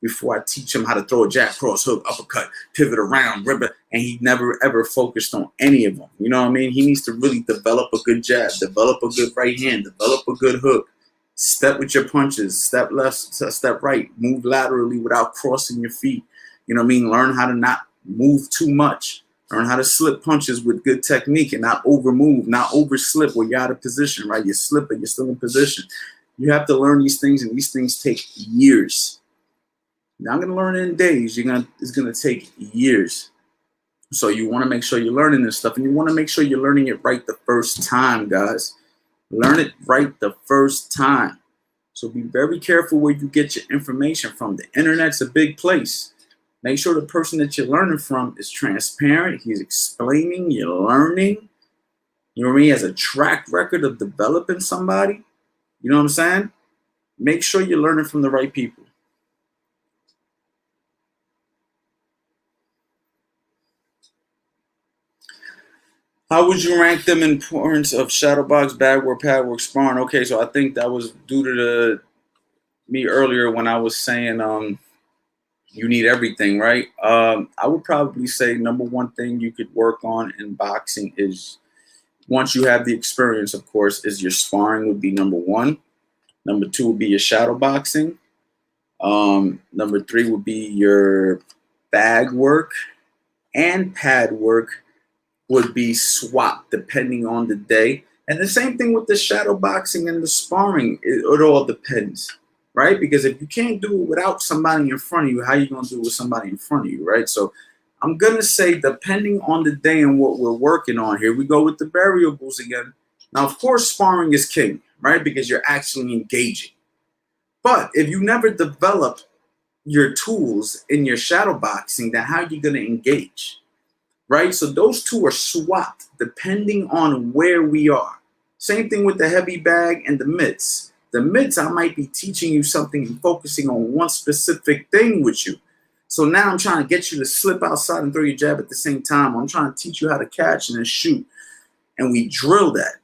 before I teach him how to throw a jab, cross, hook, uppercut, pivot around, ribber, and he never, ever focused on any of them. You know what I mean? He needs to really develop a good jab, develop a good right hand, develop a good hook, step with your punches, step left, step right, move laterally without crossing your feet. You know what I mean? Learn how to not move too much. Learn how to slip punches with good technique and not over move, not over slip where you're out of position, right? You slip but you're still in position. You have to learn these things, and these things take years. You're not going to learn it in days. It's going to take years. So you want to make sure you're learning this stuff, and you want to make sure you're learning it right the first time, guys. Learn it right the first time. So be very careful where you get your information from. The internet's a big place. Make sure the person that you're learning from is transparent. He's explaining, you're learning. You know what I mean? He has a track record of developing somebody. You know what I'm saying? Make sure you're learning from the right people. How would you rank them in importance of shadowbox, bagwork, padwork, sparring? Okay, so I think that was due to me earlier when I was saying you need everything, right? I would probably say number one thing you could work on in boxing is, once you have the experience, of course, is your sparring would be number one. Number two would be your shadow boxing. Number three would be your bag work, and pad work would be swapped depending on the day. And the same thing with the shadow boxing and the sparring. It all depends, right? Because if you can't do it without somebody in front of you, how are you going to do it with somebody in front of you, right? So I'm going to say, depending on the day and what we're working on, here we go with the variables again. Now, of course, sparring is king, right? Because you're actually engaging. But if you never develop your tools in your shadow boxing, then how are you going to engage? Right? So those two are swapped depending on where we are. Same thing with the heavy bag and the mitts. The mitts, I might be teaching you something and focusing on one specific thing with you. So now I'm trying to get you to slip outside and throw your jab at the same time. I'm trying to teach you how to catch and then shoot. And we drill that.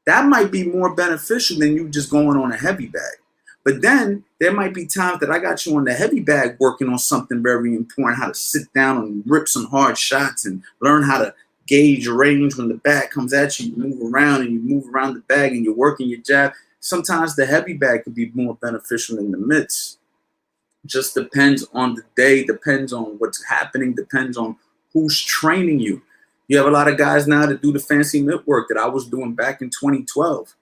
That might be more beneficial than you just going on a heavy bag. But then there might be times that I got you on the heavy bag working on something very important, how to sit down and rip some hard shots and learn how to gauge range when the bag comes at you. You move around and you move around the bag and you're working your jab. Sometimes the heavy bag could be more beneficial than the mitts. Just depends on the day, depends on what's happening, depends on who's training you. You have a lot of guys now that do the fancy mitt work that I was doing back in 2012.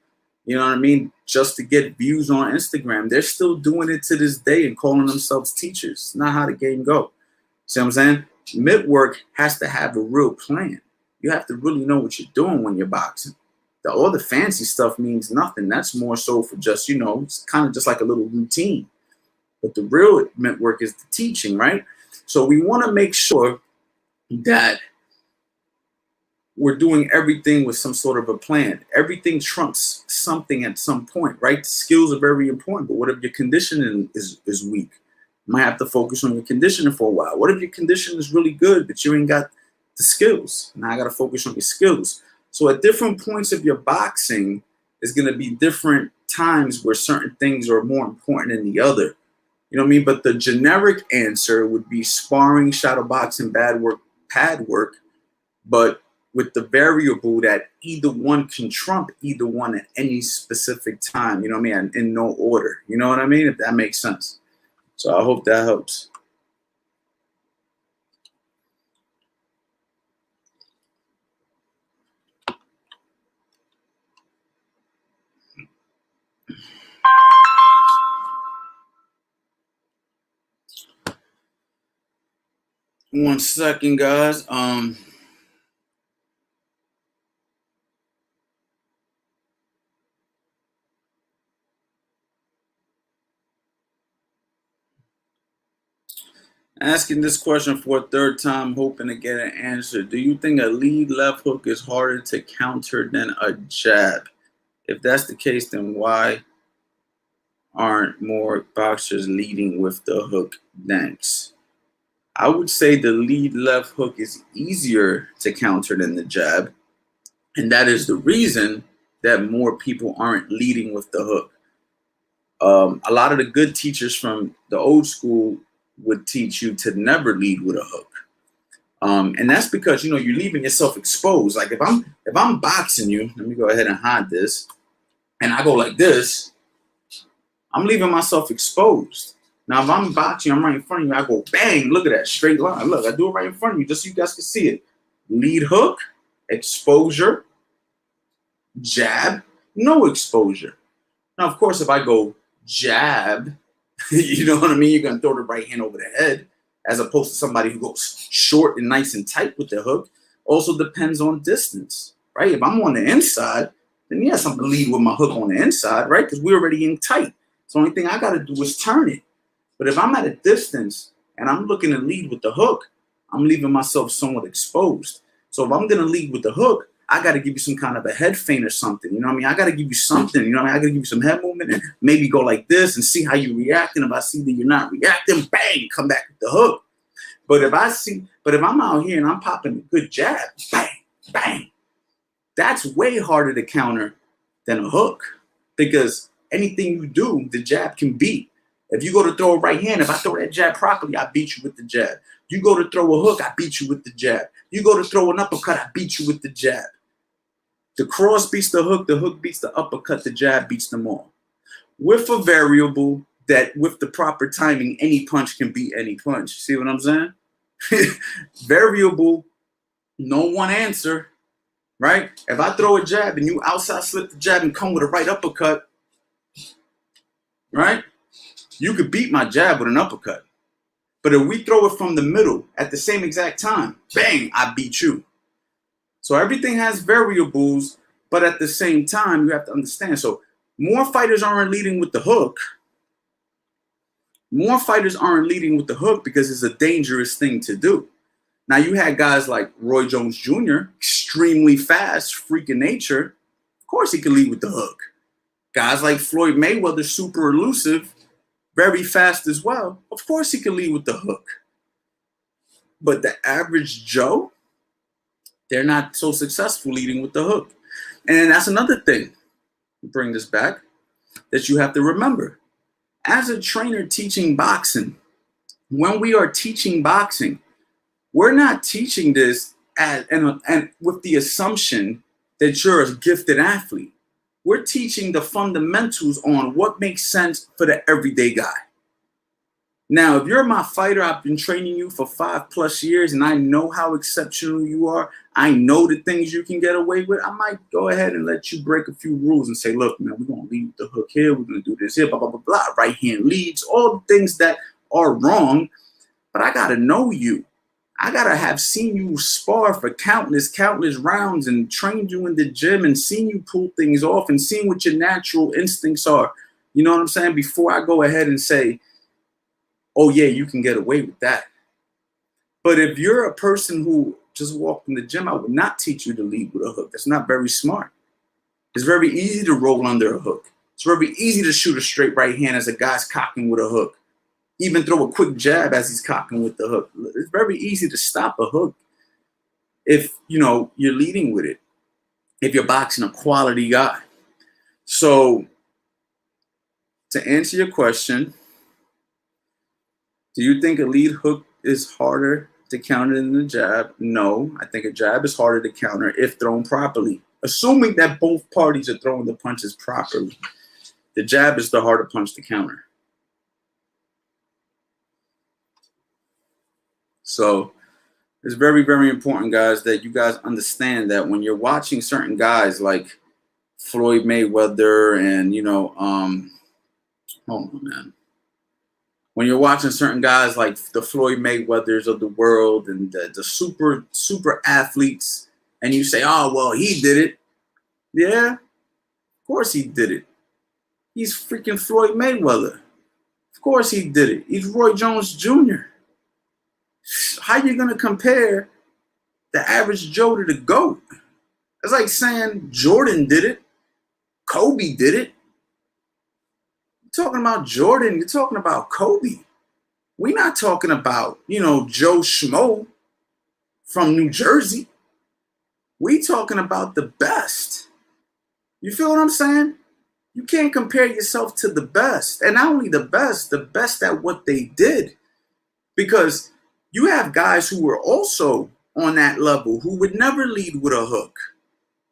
You know what I mean? Just to get views on Instagram. They're still doing it to this day and calling themselves teachers. Not how the game go. See what I'm saying? Mitt work has to have a real plan. You have to really know what you're doing when you're boxing. All the fancy stuff means nothing. That's more so for just, it's kind of just like a little routine. But the real mitt work is the teaching, right? So we want to make sure that we're doing everything with some sort of a plan. Everything trumps something at some point, right? Skills are very important, but what if your conditioning is weak? You might have to focus on your conditioning for a while. What if your conditioning is really good, but you ain't got the skills? Now I got to focus on your skills. So at different points of your boxing is going to be different times where certain things are more important than the other. You know what I mean? But the generic answer would be sparring, shadow boxing, bad work, pad work, but with the variable that either one can trump either one at any specific time, you know what I mean? In no order, you know what I mean? If that makes sense. So I hope that helps. One second, guys. Asking this question for a third time, hoping to get an answer. Do you think a lead left hook is harder to counter than a jab? If that's the case, then why aren't more boxers leading with the hook? Thanks. I would say the lead left hook is easier to counter than the jab. And that is the reason that more people aren't leading with the hook. A lot of the good teachers from the old school would teach you to never lead with a hook. And that's because, you're leaving yourself exposed. Like if I'm boxing you, let me go ahead and hide this, and I go like this, I'm leaving myself exposed. Now, if I'm boxing, I'm right in front of you, I go bang, look at that straight line. Look, I do it right in front of you just so you guys can see it. Lead hook, exposure, jab, no exposure. Now, of course, if I go jab, you know what I mean? You're going to throw the right hand over the head as opposed to somebody who goes short and nice and tight with the hook. Also depends on distance, right? If I'm on the inside, then yes, I'm going to lead with my hook on the inside, right? Because we're already in tight. So the only thing I got to do is turn it. But if I'm at a distance and I'm looking to lead with the hook, I'm leaving myself somewhat exposed. So if I'm going to lead with the hook, I got to give you some kind of a head feint or something. You know what I mean? I got to give you something. You know what I mean? I got to give you some head movement and maybe go like this and see how you react. And if I see that you're not reacting, bang, come back with the hook. But if I'm out here and I'm popping a good jab, bang, bang, that's way harder to counter than a hook. Because anything you do, the jab can beat. If you go to throw a right hand, if I throw that jab properly, I beat you with the jab. You go to throw a hook, I beat you with the jab. You go to throw an uppercut, I beat you with the jab. The cross beats the hook beats the uppercut, the jab beats them all. With a variable that with the proper timing, any punch can beat any punch. See what I'm saying? Variable, no one answer, right? If I throw a jab and you outside slip the jab and come with a right uppercut, right? You could beat my jab with an uppercut. But if we throw it from the middle at the same exact time, bang, I beat you. So everything has variables, but at the same time, you have to understand. So more fighters aren't leading with the hook. More fighters aren't leading with the hook because it's a dangerous thing to do. Now, you had guys like Roy Jones Jr., extremely fast, freaking nature. Of course, he could lead with the hook. Guys like Floyd Mayweather, super elusive, very fast as well. Of course, he could lead with the hook. But the average Joe, they're not so successful leading with the hook. And that's another thing, bring this back, that you have to remember. As a trainer teaching boxing, when we are teaching boxing, we're not teaching this and with the assumption that you're a gifted athlete. We're teaching the fundamentals on what makes sense for the everyday guy. Now, if you're my fighter, I've been training you for 5+ years and I know how exceptional you are. I know the things you can get away with. I might go ahead and let you break a few rules and say, look, man, we're going to lead with the hook here. We're going to do this here, blah, blah, blah, blah. Right hand leads, all the things that are wrong. But I got to know you. I got to have seen you spar for countless rounds and trained you in the gym and seen you pull things off and seen what your natural instincts are. You know what I'm saying? Before I go ahead and say, oh, yeah, you can get away with that. But if you're a person who just walked in the gym, I would not teach you to lead with a hook. That's not very smart. It's very easy to roll under a hook. It's very easy to shoot a straight right hand as a guy's cocking with a hook. Even throw a quick jab as he's cocking with the hook. It's very easy to stop a hook if, you know, you're leading with it, if you're boxing a quality guy. So to answer your question, do you think a lead hook is harder to counter than a jab? No, I think a jab is harder to counter if thrown properly. Assuming that both parties are throwing the punches properly, the jab is the harder punch to counter. So it's very, very important, guys, that you guys understand that when you're watching certain guys like Floyd Mayweather and, you know, hold on, man. When you're watching certain guys like the Floyd Mayweathers of the world and the super athletes, and you say, oh, well, he did it. Yeah, of course he did it. He's freaking Floyd Mayweather. Of course he did it. He's Roy Jones Jr. How you going to compare the average Joe to the GOAT? It's like saying Jordan did it. Kobe did it. You're talking about Jordan. You're talking about Kobe. We're not talking about, you know, Joe Schmo from New Jersey. We talking about the best. You feel what I'm saying? You can't compare yourself to the best. And not only the best at what they did. Because you have guys who were also on that level who would never lead with a hook.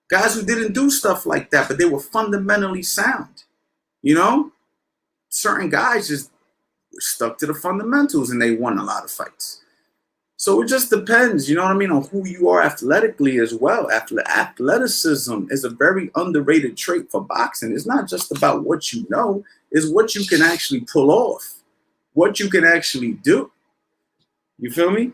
Guys who didn't do stuff like that, but they were fundamentally sound. You know? Certain guys just were stuck to the fundamentals and they won a lot of fights. So it just depends, you know what I mean, on who you are athletically as well. Athleticism is a very underrated trait for boxing. It's not just about what you know, it's what you can actually pull off, what you can actually do. You feel me?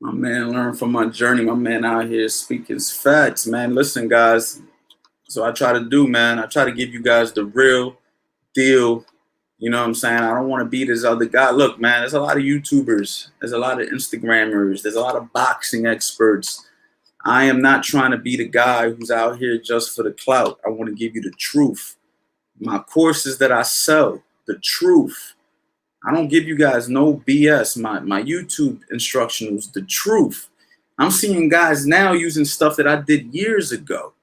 My man learned from my journey. My man out here speaking facts, man. Listen, guys. So I try to do, man. I try to give you guys the real deal. You know what I'm saying? I don't want to be this other guy. Look, man, there's a lot of YouTubers. There's a lot of Instagrammers. There's a lot of boxing experts. I am not trying to be the guy who's out here just for the clout. I want to give you the truth. My courses that I sell, the truth. I don't give you guys no BS. My YouTube instructionals, the truth. I'm seeing guys now using stuff that I did years ago.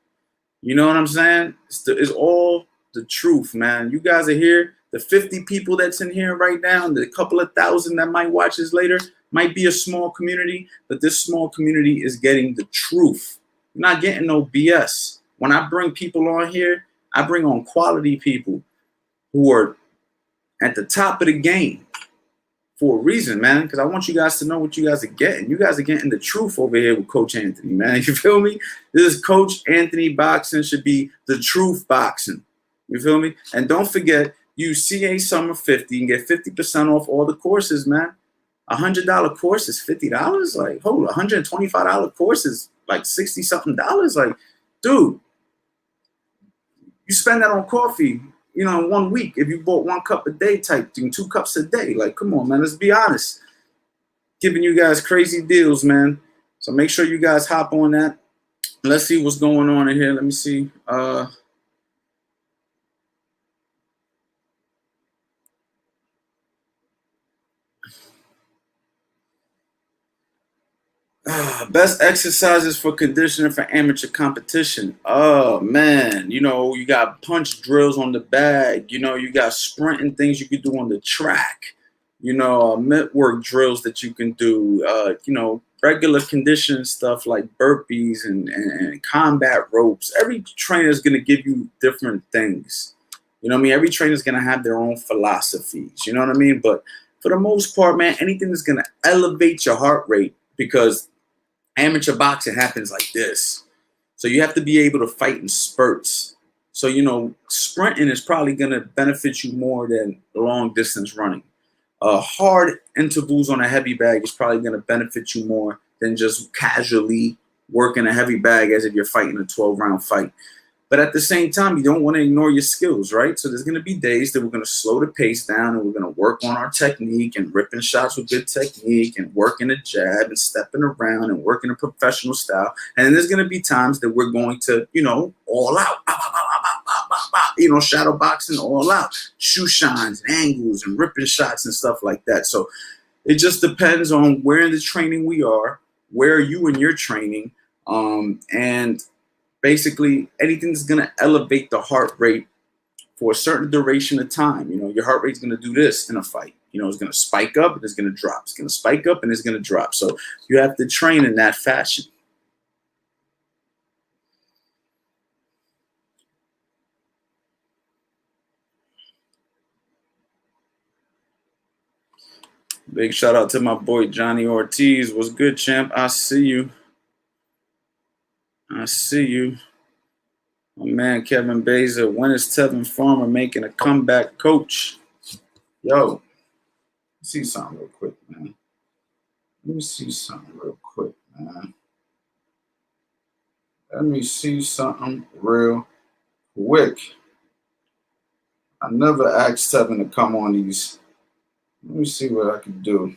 You know what I'm saying? It's all the truth, man. You guys are here. The 50 people that's in here right now, and the couple of thousand that might watch this later, might be a small community, but this small community is getting the truth. You're not getting no BS. When I bring people on here, I bring on quality people who are at the top of the game for a reason, man, because I want you guys to know what you guys are getting. You guys are getting the truth over here with Coach Anthony, man. You feel me? This is Coach Anthony Boxing should be the truth boxing. You feel me? And don't forget, use CA Summer 50 and get 50% off all the courses, man. $100 course is $50. Like, hold, $125 course is like $60-something. Like, dude, you spend that on coffee, you know, in 1 week, if you bought 1 cup a day type thing, 2 cups a day. Like, come on, man, let's be honest. Giving you guys crazy deals, man. So make sure you guys hop on that. Let's see what's going on in here. Let me see. Best exercises for conditioning for amateur competition. Oh, man. You know, you got punch drills on the bag. You know, you got sprinting things you can do on the track. You know, mitt work drills that you can do. You know, regular conditioning stuff like burpees and combat ropes. Every trainer is going to give you different things. You know what I mean? Every trainer is going to have their own philosophies. You know what I mean? But for the most part, man, anything that's going to elevate your heart rate, because amateur boxing happens like this. So you have to be able to fight in spurts. So, you know, sprinting is probably going to benefit you more than long distance running. Hard intervals on a heavy bag is probably going to benefit you more than just casually working a heavy bag as if you're fighting a 12-round fight. But at the same time, you don't want to ignore your skills, right? So there's going to be days that we're going to slow the pace down and we're going to work on our technique and ripping shots with good technique and working a jab and stepping around and working a professional style. And then there's going to be times that we're going to, you know, all out, you know, shadow boxing all out, shoe shines and angles and ripping shots and stuff like that. So it just depends on where in the training we are, where are you in your training, and basically, anything that's going to elevate the heart rate for a certain duration of time. You know, your heart rate's going to do this in a fight. You know, it's going to spike up and it's going to drop. It's going to spike up and it's going to drop. So you have to train in that fashion. Big shout out to my boy Johnny Ortiz. What's good, champ? I see you. I see you. My man Kevin Beza. When is Tevin Farmer making a comeback, coach? Yo, see something real quick, man. Let me see something real quick, man. Let me see something real quick. I never asked Tevin to come on these. Let me see what I can do.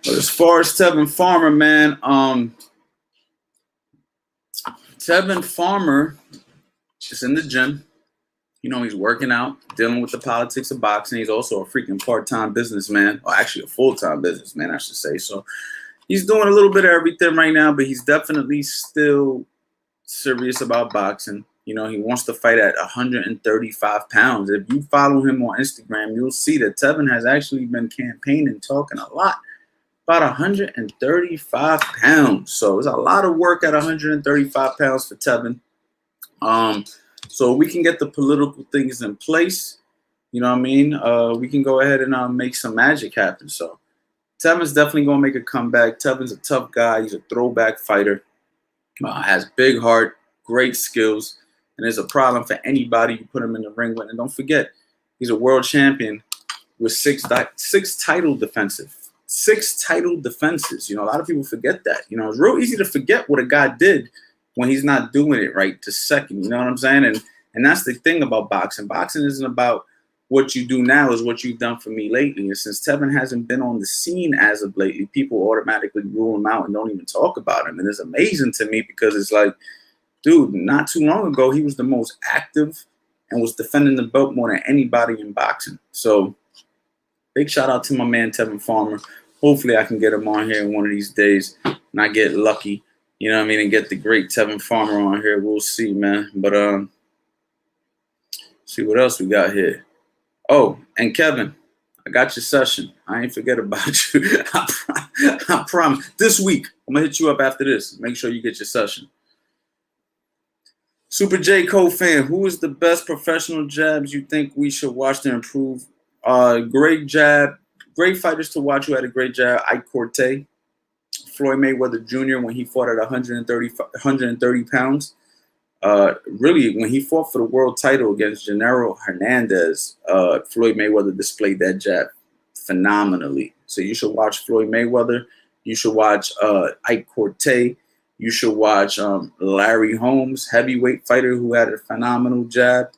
But as far as Tevin Farmer, man, Tevin Farmer is in the gym. You know, he's working out, dealing with the politics of boxing. He's also a freaking part-time businessman, or actually a full-time businessman, I should say. So he's doing a little bit of everything right now, but he's definitely still serious about boxing. You know, he wants to fight at 135 pounds. If you follow him on Instagram, you'll see that Tevin has actually been campaigning, talking a lot about 135 pounds. So it's a lot of work at 135 pounds for Tevin. So we can get the political things in place. You know what I mean? We can go ahead and make some magic happen. So Tevin's definitely going to make a comeback. Tevin's a tough guy. He's a throwback fighter. Has big heart, great skills, and there's a problem for anybody you put him in the ring with. And don't forget, he's a world champion with six title defenses. 6 title defenses. You know, a lot of people forget that. You know, it's real easy to forget what a guy did when he's not doing it right to second. You know what I'm saying? And that's the thing about boxing. Boxing isn't about what you do now, is what you've done for me lately. And since Tevin hasn't been on the scene as of lately, people automatically rule him out and don't even talk about him. And it's amazing to me because it's like, dude, not too long ago, he was the most active and was defending the belt more than anybody in boxing. So big shout out to my man, Tevin Farmer. Hopefully I can get him on here one of these days and I get lucky, you know what I mean, and get the great Tevin Farmer on here. We'll see, man. But see what else we got here. Oh, and Kevin, I got your session. I ain't forget about you. I promise. This week, I'm going to hit you up after this. Make sure you get your session. Super J. Cole fan, who is the best professional jabs you think we should watch to improve? Great jab. Great fighters to watch who had a great jab. Ike Corte. Floyd Mayweather Jr. when he fought at 130 pounds. Really, when he fought for the world title against Gennaro Hernandez, Floyd Mayweather displayed that jab phenomenally. So you should watch Floyd Mayweather. You should watch Ike Corte. You should watch Larry Holmes, heavyweight fighter who had a phenomenal jab.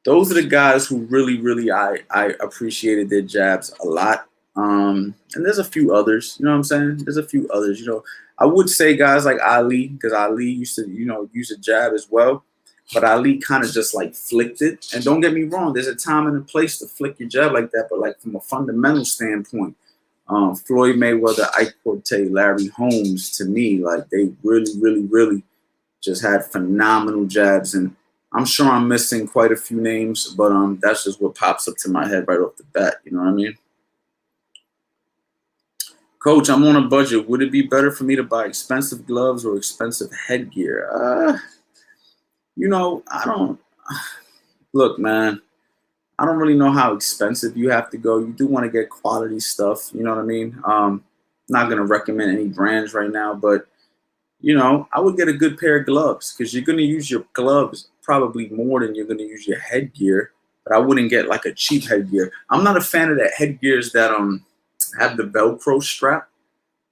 Those are the guys who really, I appreciated their jabs a lot. And there's a few others, you know what I'm saying? There's a few others, you know. I would say guys like Ali, because Ali used to, you know, use a jab as well. But Ali kind of just like flicked it. And don't get me wrong, there's a time and a place to flick your jab like that. But like from a fundamental standpoint, Floyd Mayweather, Ike Corte, Larry Holmes, to me, like they really just had phenomenal jabs. And I'm sure I'm missing quite a few names, but that's just what pops up to my head right off the bat. You know what I mean? Coach, I'm on a budget. Would it be better for me to buy expensive gloves or expensive headgear? You know, I don't. Look, man, I don't really know how expensive you have to go. You do want to get quality stuff. You know what I mean? Not going to recommend any brands right now, but, you know, I would get a good pair of gloves because you're going to use your gloves probably more than you're going to use your headgear. But I wouldn't get like a cheap headgear. I'm not a fan of that headgears that have the Velcro strap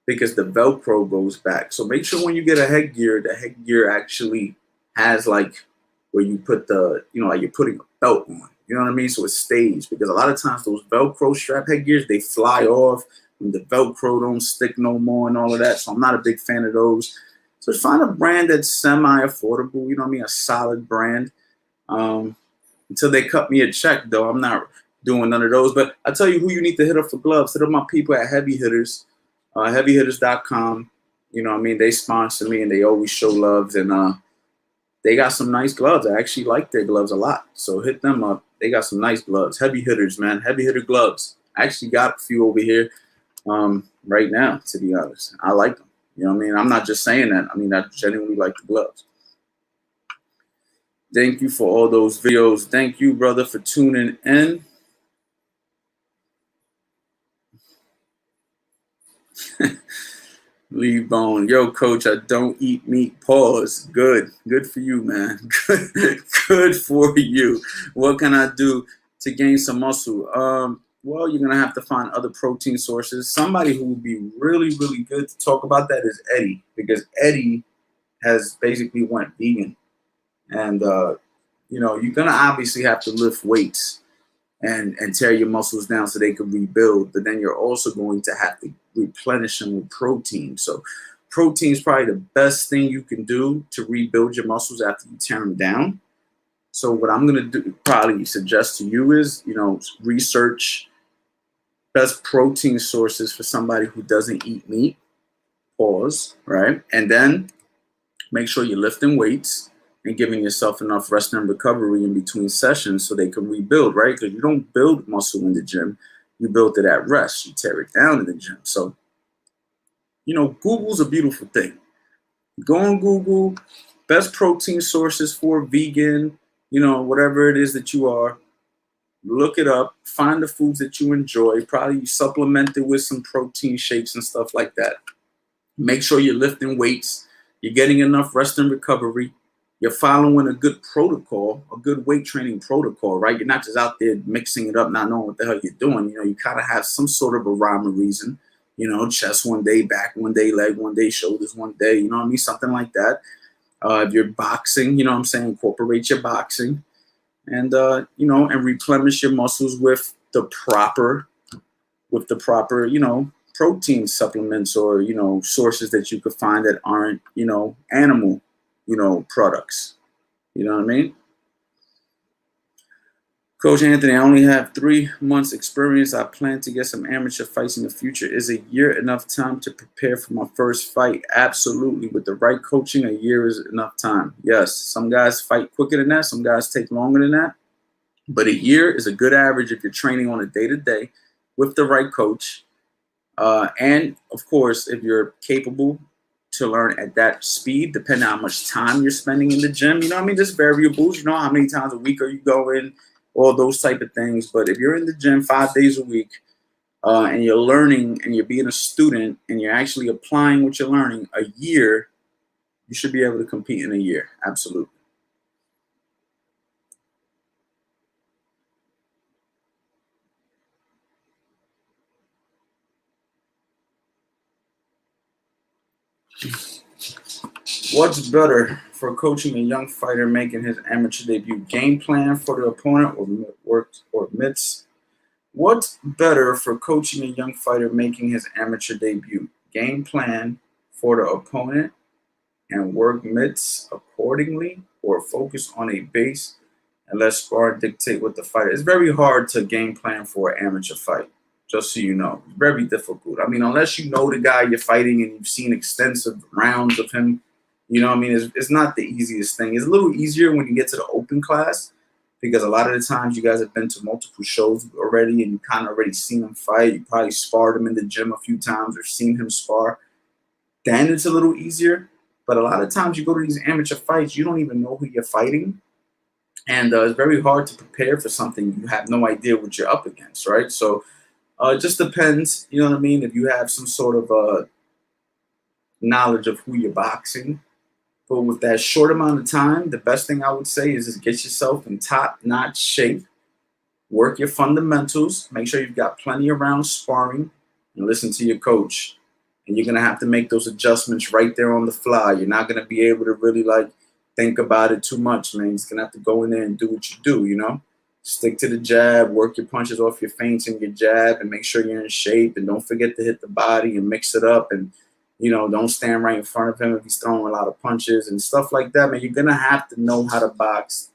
because the Velcro goes back. So make sure when you get a headgear, the headgear actually has like where you put the, you know, like you're putting a belt on. You know what I mean? So it stays, because a lot of times those Velcro strap headgears, they fly off and the Velcro don't stick no more and all of that. So I'm not a big fan of those. So find a brand that's semi-affordable, you know what I mean? A solid brand. Until they cut me a check, though, I'm not doing none of those. But I tell you who you need to hit up for gloves. Hit up my people at Heavy Hitters, heavyhitters.com. You know what I mean? They sponsor me and they always show love. And they got some nice gloves. I actually like their gloves a lot. So hit them up. They got some nice gloves. Heavy Hitters, man. Heavy Hitter gloves. I actually got a few over here right now, to be honest. I like them. You know what I mean? I'm not just saying that. I mean, I genuinely like the gloves. Thank you for all those videos. Thank you, brother, for tuning in. Leave bone. Yo, coach, I don't eat meat. Pause. Good. Good for you, man. Good for you. What can I do to gain some muscle? Well, you're going to have to find other protein sources. Somebody who would be really good to talk about that is Eddie, because Eddie has basically went vegan. And, you know, you're going to obviously have to lift weights and tear your muscles down so they can rebuild. But then you're also going to have to replenish them with protein. So protein is probably the best thing you can do to rebuild your muscles after you tear them down. So what I'm going to do, probably suggest to you is, you know, research best protein sources for somebody who doesn't eat meat. Pause, right? And then make sure you're lifting weights and giving yourself enough rest and recovery in between sessions so they can rebuild, right? Because you don't build muscle in the gym. You build it at rest. You tear it down in the gym. So, you know, Google's a beautiful thing. Go on Google, best protein sources for vegan, you know, whatever it is that you are. Look it up. Find the foods that you enjoy. Probably supplement it with some protein shakes and stuff like that. Make sure you're lifting weights. You're getting enough rest and recovery. You're following a good protocol, a good weight training protocol, right? You're not just out there mixing it up, not knowing what the hell you're doing. You know, you kind of have some sort of a rhyme or reason. You know, chest one day, back one day, leg one day, shoulders one day. You know what I mean? Something like that. If you're boxing, you know what I'm saying? Incorporate your boxing, and you know, and replenish your muscles with the proper, you know, protein supplements, or, you know, sources that you could find that aren't, you know, animal, you know, products. You know what I mean? Coach Anthony, I only have 3 months experience. I plan to get some amateur fights in the future. Is a year enough time to prepare for my first fight? Absolutely. With the right coaching, a year is enough time. Yes, some guys fight quicker than that. Some guys take longer than that. But a year is a good average if you're training on a day-to-day with the right coach. And, of course, if you're capable to learn at that speed, depending on how much time you're spending in the gym. You know what I mean? Just variables. You know, how many times a week are you going? All those type of things. But if you're in the gym 5 days a week, and you're learning and you're being a student and you're actually applying what you're learning, a year, you should be able to compete in a year. Absolutely. What's better for coaching a young fighter making his amateur debut? Game plan for the opponent, or work or mitts? What's better for coaching a young fighter making his amateur debut? Game plan for the opponent and work mitts accordingly, or focus on a base and let spar dictate what the fighter. It's very hard to game plan for an amateur fight, just so you know. It's very difficult. I mean, unless you know the guy you're fighting and you've seen extensive rounds of him, you know what I mean? It's not the easiest thing. It's a little easier when you get to the open class, because a lot of the times you guys have been to multiple shows already and you kind of already seen him fight. You probably sparred him in the gym a few times or seen him spar. Then it's a little easier. But a lot of times you go to these amateur fights, you don't even know who you're fighting. And it's very hard to prepare for something you have no idea what you're up against, right? So it just depends, you know what I mean? If you have some sort of knowledge of who you're boxing. But with that short amount of time, the best thing I would say is just get yourself in top-notch shape, work your fundamentals, make sure you've got plenty of rounds sparring, and listen to your coach. And you're going to have to make those adjustments right there on the fly. You're not going to be able to really, like, think about it too much, man. You're just going to have to go in there and do what you do, you know? Stick to the jab, work your punches off your feints and your jab, and make sure you're in shape. And don't forget to hit the body and mix it up. And, you know, don't stand right in front of him if he's throwing a lot of punches and stuff like that, man. You're going to have to know how to box,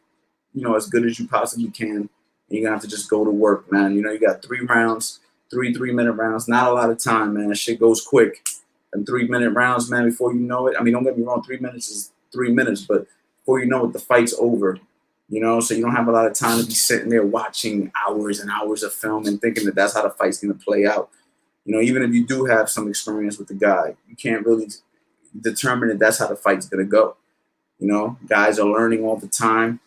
you know, as good as you possibly can. And you're going to have to just go to work, man. You know, you got 3 rounds, 3-minute rounds. Not a lot of time, man. Shit goes quick. And 3-minute rounds, man, before you know it. I mean, don't get me wrong, 3 minutes is 3 minutes. But before you know it, the fight's over. You know, so you don't have a lot of time to be sitting there watching hours and hours of film and thinking that that's how the fight's going to play out. You know, even if you do have some experience with the guy, you can't really determine that that's how the fight's going to go. You know, guys are learning all the time.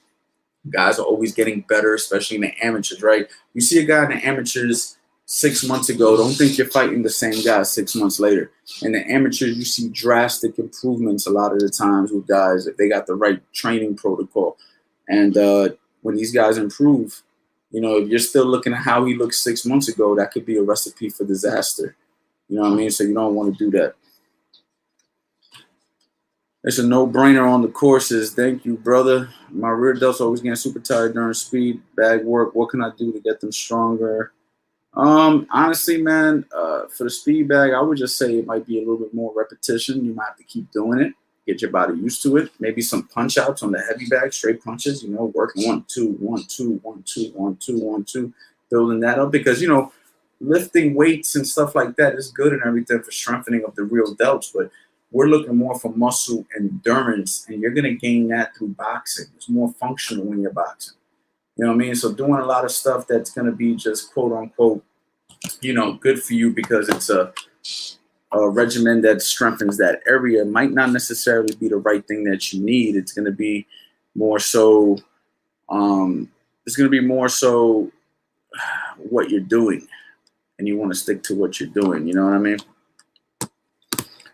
Guys are always getting better, especially in the amateurs, right? You see a guy in the amateurs 6 months ago, don't think you're fighting the same guy 6 months later. In the amateurs, you see drastic improvements a lot of the times with guys if they got the right training protocol. And when these guys improve, you know, if you're still looking at how he looked 6 months ago, that could be a recipe for disaster. You know what I mean? So you don't want to do that. It's a no-brainer on the courses. Thank you, brother. My rear delts always getting super tired during speed bag work. What can I do to get them stronger? Honestly, man, for the speed bag, I would just say it might be a little bit more repetition. You might have to keep doing it. Get your body used to it. Maybe some punch outs on the heavy bag, straight punches, you know, working 1, 2, 1, 2, 1, 2, 1, 2, 1, 2, building that up. Because, you know, lifting weights and stuff like that is good and everything for strengthening of the real delts. But we're looking more for muscle endurance, and you're going to gain that through boxing. It's more functional when you're boxing. You know what I mean? So doing a lot of stuff that's going to be just quote unquote, you know, good for you because it's a regimen that strengthens that area might not necessarily be the right thing that you need. It's going to be more so, what you're doing, and you want to stick to what you're doing. You know what I mean?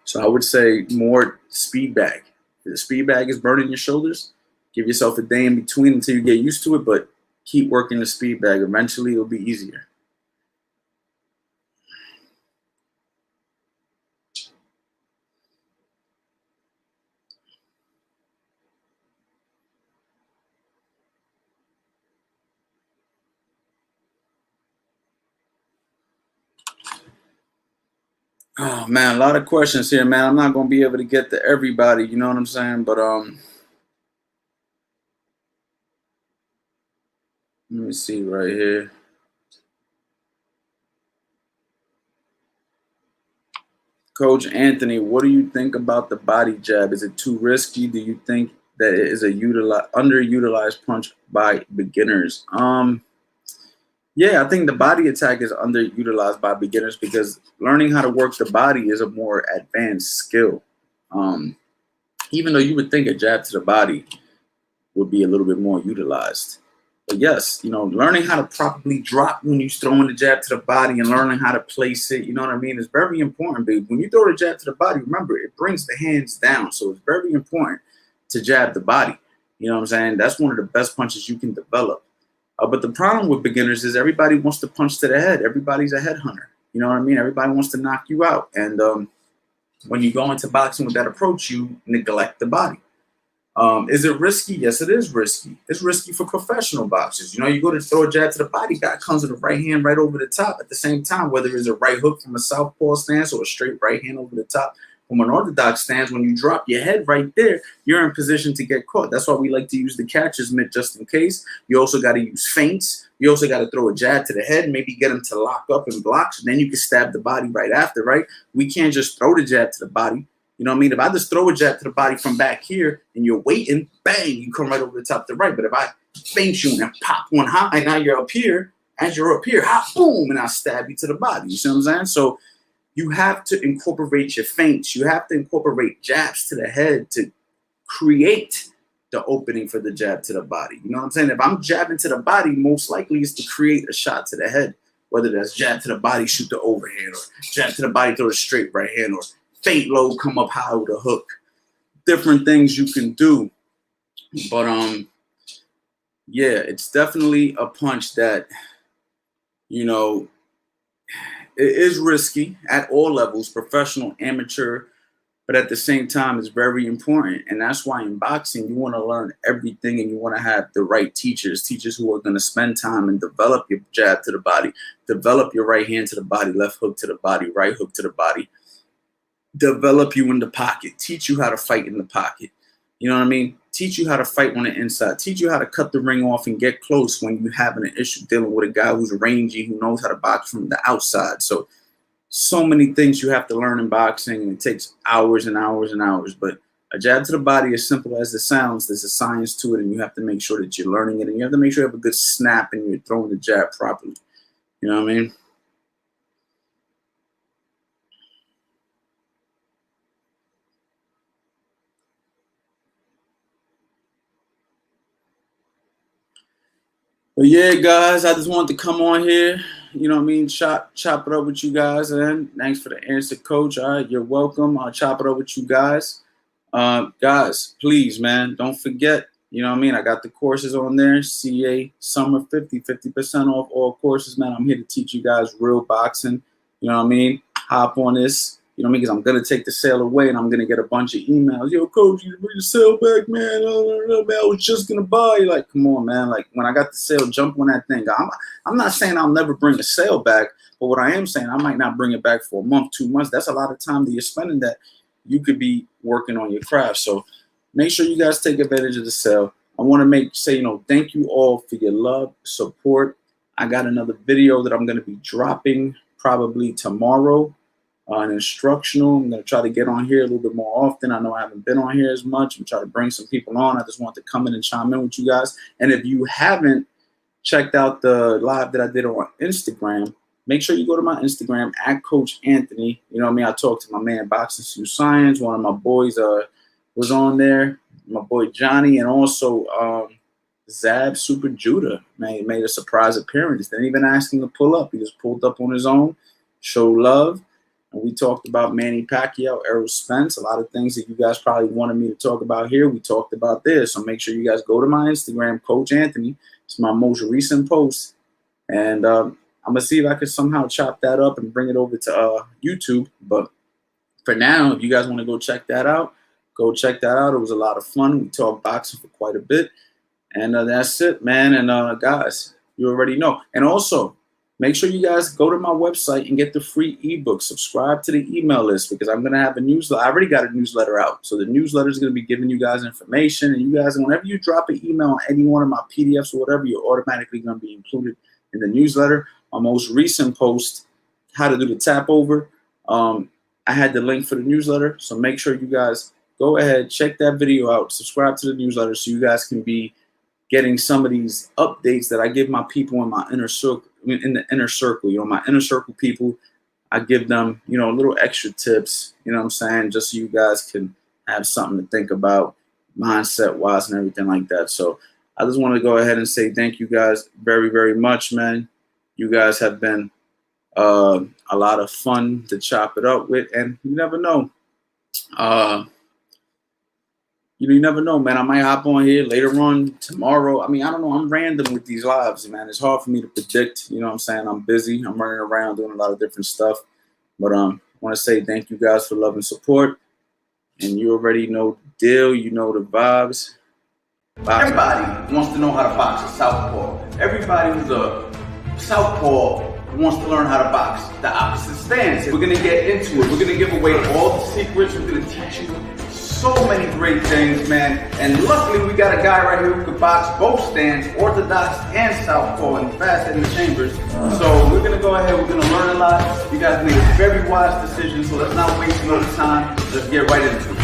So I would say more speed bag If the speed bag is burning your shoulders, give yourself a day in between until you get used to it, but keep working the speed bag. Eventually, it'll be easier. Oh man, a lot of questions here, man. I'm not gonna be able to get to everybody, you know what I'm saying? But let me see right here. Coach Anthony, what do you think about the body jab? Is it too risky? Do you think that it is a underutilized punch by beginners? Yeah, I think the body attack is underutilized by beginners because learning how to work the body is a more advanced skill. Even though you would think a jab to the body would be a little bit more utilized. But yes, you know, learning how to properly drop when you're throwing the jab to the body and learning how to place it, you know what I mean, is very important, babe. When you throw the jab to the body, remember, it brings the hands down. So it's very important to jab the body. You know what I'm saying? That's one of the best punches you can develop. But the problem with beginners is everybody wants to punch to the head. Everybody's a headhunter. You know what I mean? Everybody wants to knock you out. And when you go into boxing with that approach, you neglect the body. Is it risky? Yes, it is risky. It's risky for professional boxers. You know, you go to throw a jab to the body, guy comes with a right hand right over the top at the same time, whether it's a right hook from a southpaw stance or a straight right hand over the top from an orthodox stance. When you drop your head right there, you're in position to get caught. That's why we like to use the catcher's mitt just in case. You also got to use feints. You also got to throw a jab to the head, maybe get them to lock up and block, so then you can stab the body right after, right? We can't just throw the jab to the body. You know what I mean? If I just throw a jab to the body from back here and you're waiting, bang, you come right over the top to the right. But if I feint you and pop one high, now you're up here. As you're up here, hop, boom, and I stab you to the body. You see what I'm saying? So you have to incorporate your feints. You have to incorporate jabs to the head to create the opening for the jab to the body. You know what I'm saying? If I'm jabbing to the body, most likely is to create a shot to the head, whether that's jab to the body, shoot the overhand, or jab to the body, throw a straight right hand, or feint low, come up high with a hook. Different things you can do. But yeah, it's definitely a punch that, you know, it is risky at all levels, professional, amateur, but at the same time, it's very important. And that's why in boxing, you want to learn everything and you want to have the right teachers who are going to spend time and develop your jab to the body, develop your right hand to the body, left hook to the body, right hook to the body, develop you in the pocket, teach you how to fight in the pocket. You know what I mean? Teach you how to fight on the inside, teach you how to cut the ring off and get close when you're having an issue dealing with a guy who's rangy, who knows how to box from the outside. So many things you have to learn in boxing, and it takes hours and hours and hours. But a jab to the body, as simple as it sounds, there's a science to it, and you have to make sure that you're learning it, and you have to make sure you have a good snap and you're throwing the jab properly. You know what I mean? But yeah, guys, I just wanted to come on here, you know what I mean, chop it up with you guys. And thanks for the answer, Coach. All right, you're welcome. I'll chop it up with you guys. Guys, please, man, don't forget, you know what I mean, I got the courses on there. CA Summer 50% off all courses, man. I'm here to teach you guys real boxing. You know what I mean? Hop on this. You know what I mean? Because I'm going to take the sale away and I'm going to get a bunch of emails. Yo, Coach, you bring the sale back, man. Man. I was just going to buy. Like, come on, man. Like, when I got the sale, jump on that thing. I'm not saying I'll never bring a sale back, but what I am saying, I might not bring it back for a month, 2 months. That's a lot of time that you're spending that you could be working on your craft. So make sure you guys take advantage of the sale. I want to say, you know, thank you all for your love, support. I got another video that I'm going to be dropping probably tomorrow. An instructional. I'm going to try to get on here a little bit more often. I know I haven't been on here as much. I'm trying to bring some people on. I just want to come in and chime in with you guys. And if you haven't checked out the live that I did on Instagram, make sure you go to my Instagram at Coach Anthony. You know what I mean? I talked to my man Boxing Through Science. One of my boys was on there. My boy Johnny, and also Zab Super Judah made a surprise appearance. Didn't even ask him to pull up. He just pulled up on his own, show love. And we talked about Manny Pacquiao, Errol Spence, a lot of things that you guys probably wanted me to talk about here. We talked about this. So make sure you guys go to my Instagram, Coach Anthony. It's my most recent post. And I'm going to see if I can somehow chop that up and bring it over to YouTube. But for now, if you guys want to go check that out, go check that out. It was a lot of fun. We talked boxing for quite a bit. And that's it, man. And guys, you already know. And also, make sure you guys go to my website and get the free ebook. Subscribe to the email list because I'm going to have a newsletter. I already got a newsletter out. So the newsletter is going to be giving you guys information. And you guys, whenever you drop an email on any one of my PDFs or whatever, you're automatically going to be included in the newsletter. My most recent post, how to do the tap over, I had the link for the newsletter. So make sure you guys go ahead, check that video out, subscribe to the newsletter so you guys can be getting some of these updates that I give my people in my inner circle. In the inner circle, my inner circle people, I give them, little extra tips, what I'm saying, just so you guys can have something to think about mindset wise and everything like that. So I just want to go ahead and say thank you guys very, very much, man. You guys have been a lot of fun to chop it up with, and you never know. You never know, man. I might hop on here later on tomorrow. I mean, I don't know. I'm random with these lives, man. It's hard for me to predict. You know what I'm saying? I'm busy. I'm running around doing a lot of different stuff. But I want to say thank you guys for love and support. And you already know the deal. You know the vibes. Everybody wants to know how to box a southpaw. Everybody who's a southpaw wants to learn how to box the opposite stance. We're going to get into it. We're going to give away all the secrets. We're going to teach you so many great things, man. And luckily, we got a guy right here who could box both stands, orthodox and southpaw, and fast in the chambers. So we're gonna go ahead. We're gonna learn a lot. You guys made a very wise decision. So let's not waste no time. Let's get right into it.